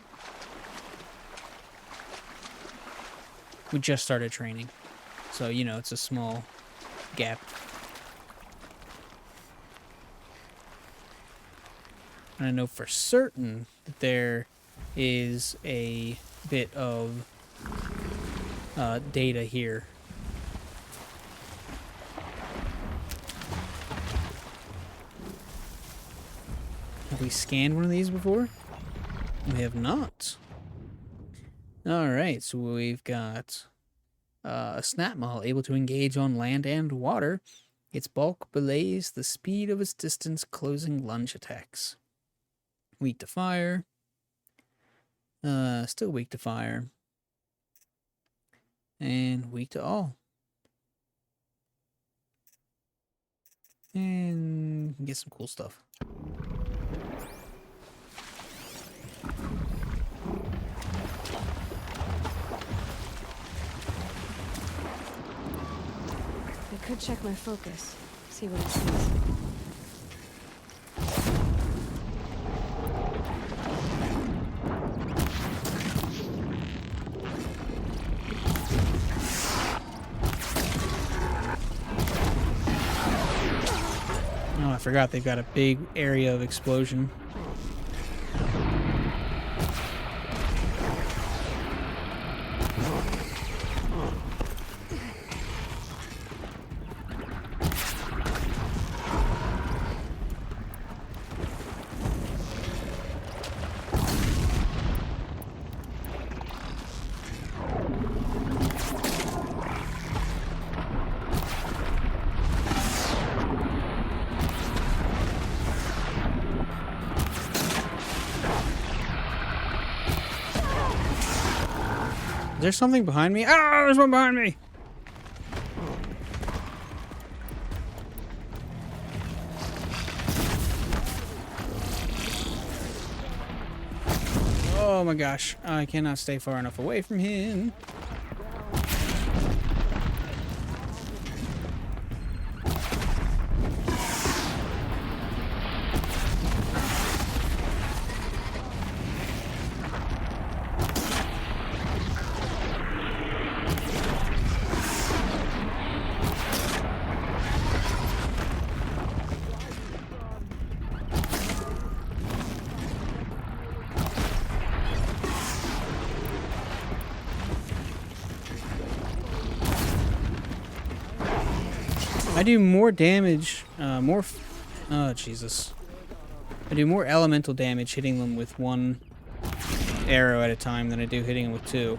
We just started training. So, you know, it's a small gap. And I know for certain that there is a bit of data here. Have we scanned one of these before? We have not. Alright, so we've got a snap maul able to engage on land and water. Its bulk belays the speed of its distance closing lunge attacks. Weak to fire. Still weak to fire. And weak to all. And we can get some cool stuff. I could check my focus, see what it sees. Oh, I forgot they've got a big area of explosion. Is there something behind me? Ah, there's one behind me! Oh my gosh, I cannot stay far enough away from him. I do more damage, oh, Jesus. I do more elemental damage hitting them with one arrow at a time than I do hitting them with two.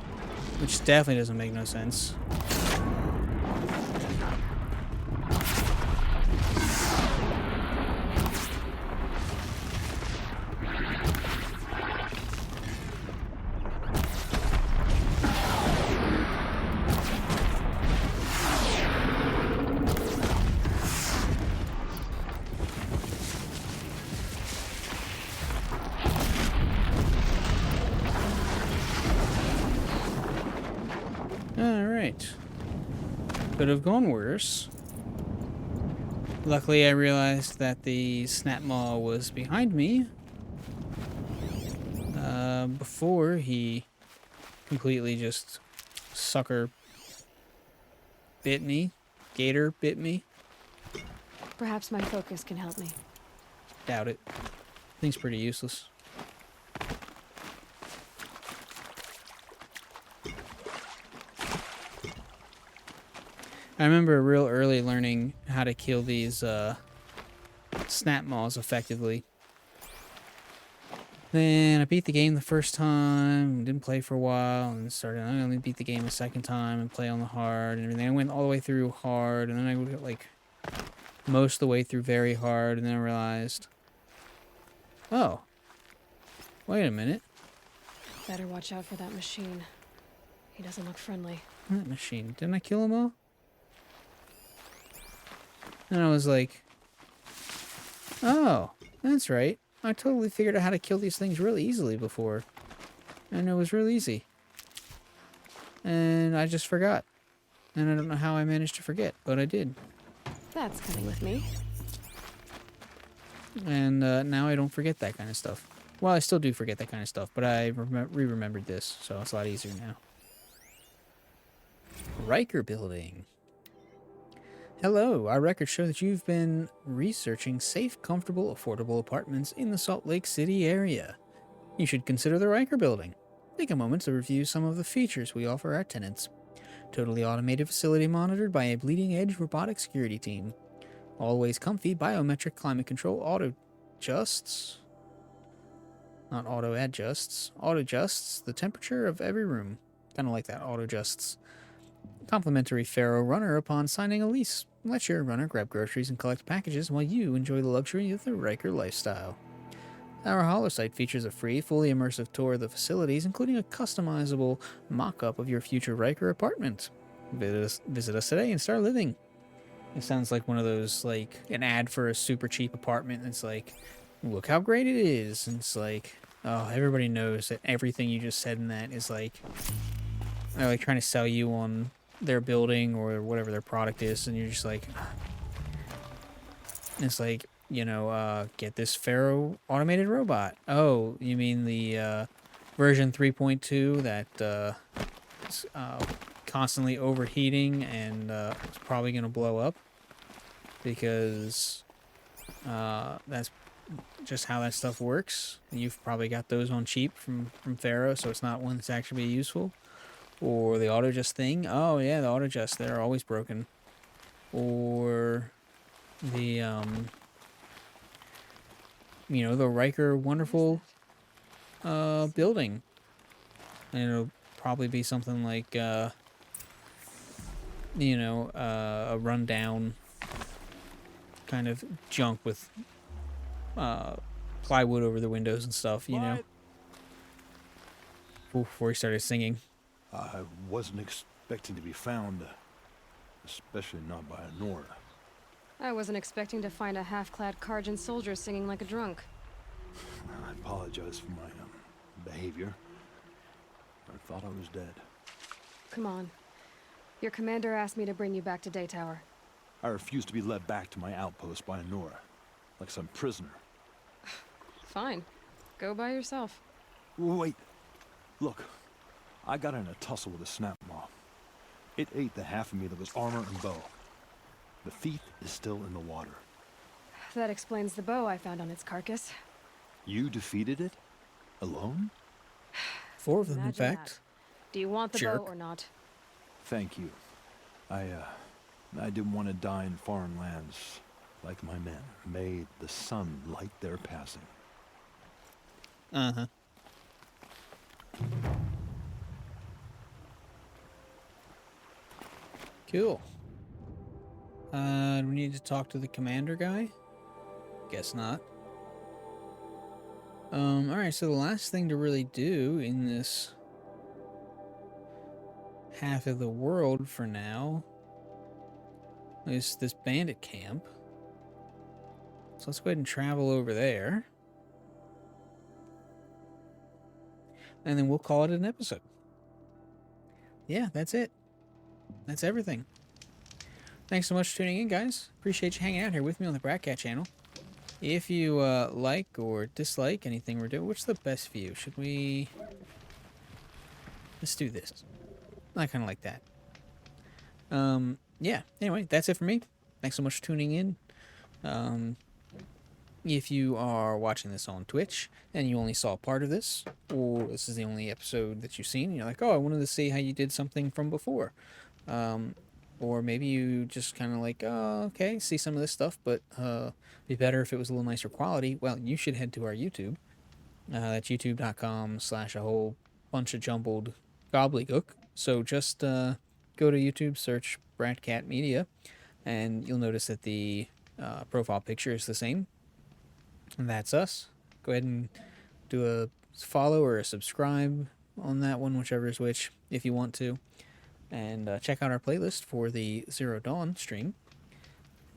Which definitely doesn't make no sense. Alright. Could have gone worse. Luckily, I realized that the snap maw was behind me before he completely just sucker bit me. Gator bit me. Perhaps my focus can help me. Doubt it. Thing's pretty useless. I remember real early learning how to kill these snap maws effectively. Then I beat the game the first time, didn't play for a while, and started. I only beat the game the second time and play on the hard and everything. I went all the way through hard, and then I would get like most of the way through very hard, and then I realized, oh, wait a minute. Better watch out for that machine. He doesn't look friendly. That machine. Didn't I kill them all? And I was like, oh, that's right. I totally figured out how to kill these things really easily before. And it was real easy. And I just forgot. And I don't know how I managed to forget, but I did. That's coming with me. And now I don't forget that kind of stuff. Well, I still do forget that kind of stuff, but I re-remembered this, so it's a lot easier now. Riker building. Hello, our records show that you've been researching safe, comfortable, affordable apartments in the Salt Lake City area. You should consider the Riker Building. Take a moment to review some of the features we offer our tenants. Totally automated facility monitored by a bleeding-edge robotic security team. Always comfy biometric climate control auto-adjusts. Not auto-adjusts. Auto-adjusts the temperature of every room. Kind of like that, auto-adjusts. Complimentary Pharaoh runner upon signing a lease. Let your runner grab groceries and collect packages while you enjoy the luxury of the Riker lifestyle. Our holosite features a free, fully immersive tour of the facilities, including a customizable mock-up of your future Riker apartment. Visit us today and start living. It sounds like one of those, like, an ad for a super cheap apartment. It's like, look how great it is. And it's like, oh, everybody knows that everything you just said in that is like, they're like trying to sell you on their building or whatever their product is. And you're just like, it's like, you know, get this Pharaoh automated robot. Oh, you mean the version 3.2 that is constantly overheating and it's probably going to blow up because that's just how that stuff works. And you've probably got those on cheap from Pharaoh, so it's not one that's actually useful. Or the auto-adjust thing. Oh, yeah, the auto-adjust. They're always broken. Or the, you know, the Riker wonderful building. And it'll probably be something like, you know, a rundown kind of junk with plywood over the windows and stuff, you know. Before he started singing. I wasn't expecting to be found, especially not by Nora. I wasn't expecting to find a half-clad Cauldron soldier singing like a drunk. I apologize for my behavior. I thought I was dead. Come on. Your commander asked me to bring you back to Day Tower. I refused to be led back to my outpost by Nora, like some prisoner. Fine. Go by yourself. Wait. Look, I got in a tussle with a snap moth. It ate the half of me that was armor and bow. The thief is still in the water. That explains the bow I found on its carcass. You defeated it? Alone? 4 of them, Imagine in fact. that. Do you want the Jerk. bow or not? Thank you. I didn't want to die in foreign lands like my men. May the sun light their passing. Uh-huh. Cool. Do we need to talk to the commander guy? Guess not. Alright, so the last thing to really do in this half of the world for now is this bandit camp. So let's go ahead and travel over there. And then we'll call it an episode. Yeah, that's it. That's everything. Thanks so much for tuning in, guys. Appreciate you hanging out here with me on the Bratcat channel. If you like or dislike anything we're doing, what's the best view? Should we... Let's do this. I kind of like that. Yeah, anyway, that's it for me. Thanks so much for tuning in. If you are watching this on Twitch and you only saw part of this, or this is the only episode that you've seen, and you're like, oh, I wanted to see how you did something from before. Or maybe you just kind of like, oh, okay, see some of this stuff, but be better if it was a little nicer quality. Well, you should head to our YouTube. That's youtube.com/a whole bunch of jumbled gobbledygook. So just go to YouTube, search Bratcat Media, and you'll notice that the profile picture is the same. And that's us. Go ahead and do a follow or a subscribe on that one, whichever is which, if you want to. And check out our playlist for the Zero Dawn stream.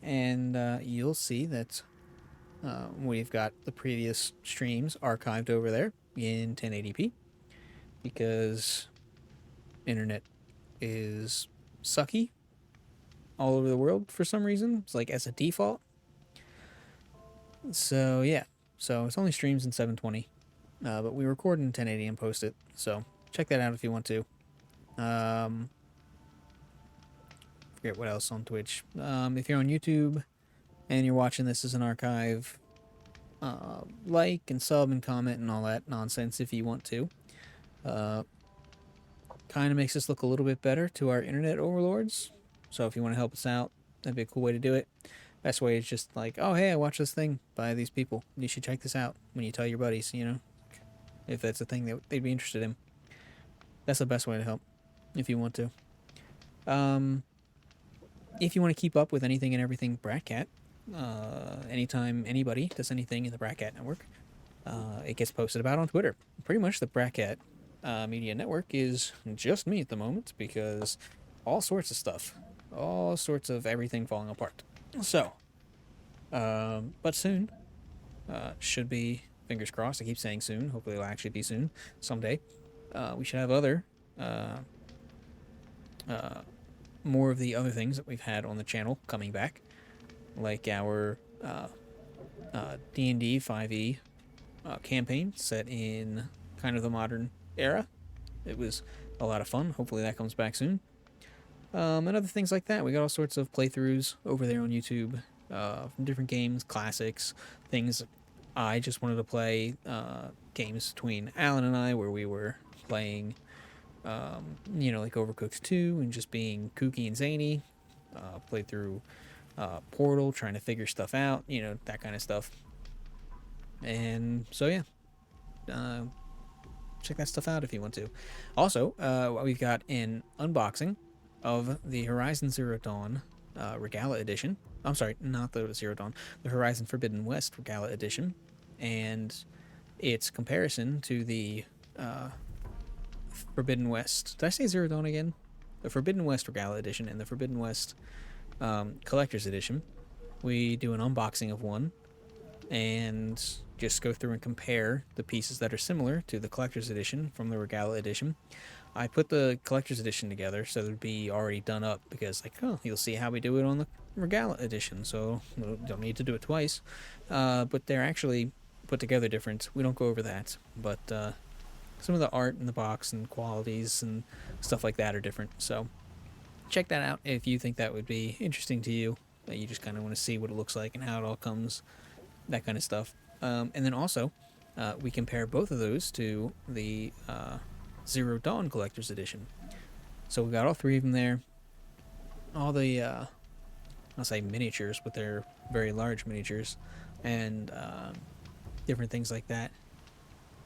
And you'll see that we've got the previous streams archived over there in 1080p. Because internet is sucky all over the world for some reason. It's like as a default. So yeah, so it's only streams in 720, but we record in 1080 and post it. So check that out if you want to. forget what else on Twitch. If you're on YouTube and you're watching this as an archive, like and sub and comment and all that nonsense if you want to. Kind of makes us look a little bit better to our internet overlords. So if you want to help us out, that'd be a cool way to do it. Best way is just like, oh, hey, I watched this thing by these people. You should check this out when you tell your buddies, you know, if that's a thing that they'd be interested in. That's the best way to help if you want to. If you want to keep up with anything and everything Bratcat, anytime anybody does anything in the Bratcat network, it gets posted about on Twitter. Pretty much the Bratcat media network is just me at the moment because all sorts of stuff, all sorts of everything falling apart. So, but soon, should be, fingers crossed, I keep saying soon, hopefully it'll actually be soon, someday, we should have other, more of the other things that we've had on the channel coming back, like our D&D 5e campaign set in kind of the modern era. It was a lot of fun. Hopefully that comes back soon. And other things like that. We got all sorts of playthroughs over there on YouTube from different games, classics, things. I just wanted to play games between Alan and I where we were playing, you know, like Overcooked 2 and just being kooky and zany. Played through Portal, trying to figure stuff out, you know, that kind of stuff. And so, yeah. Check that stuff out if you want to. Also, we've got an unboxing of the Horizon Zero Dawn Regala Edition. I'm sorry, not the Zero Dawn. The Horizon Forbidden West Regala Edition. And its comparison to the Forbidden West. Did I say Zero Dawn again? The Forbidden West Regala Edition and the Forbidden West Collector's Edition. We do an unboxing of one and just go through and compare the pieces that are similar to the Collector's Edition from the Regala Edition. I put the Collector's Edition together so it would be already done up because, like, oh, you'll see how we do it on the Regala Edition, so we don't need to do it twice. But they're actually put together different. We don't go over that, but some of the art in the box and qualities and stuff like that are different. So check that out if you think that would be interesting to you. That you just kind of want to see what it looks like and how it all comes, that kind of stuff. And then also, we compare both of those to the Zero Dawn Collector's Edition. So we got all three of them there. All the, I'll say miniatures, but they're very large miniatures. And different things like that.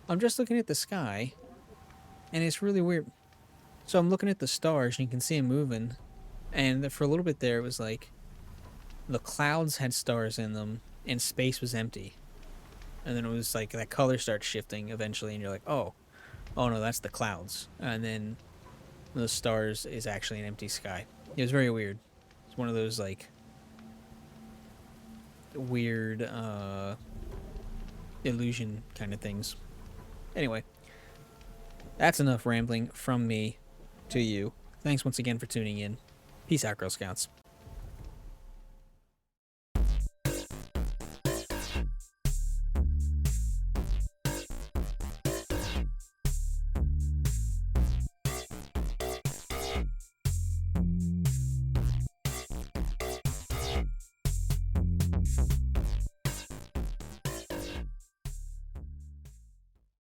I'm just looking at the sky, and it's really weird. So I'm looking at the stars, and you can see them moving. And for a little bit there, it was like the clouds had stars in them, and space was empty. And then it was like that color starts shifting eventually, and you're like, oh no, that's the clouds. And then the stars is actually an empty sky. It was very weird. It's one of those like weird illusion kind of things. Anyway, that's enough rambling from me to you. Thanks once again for tuning in. Peace out, Girl Scouts.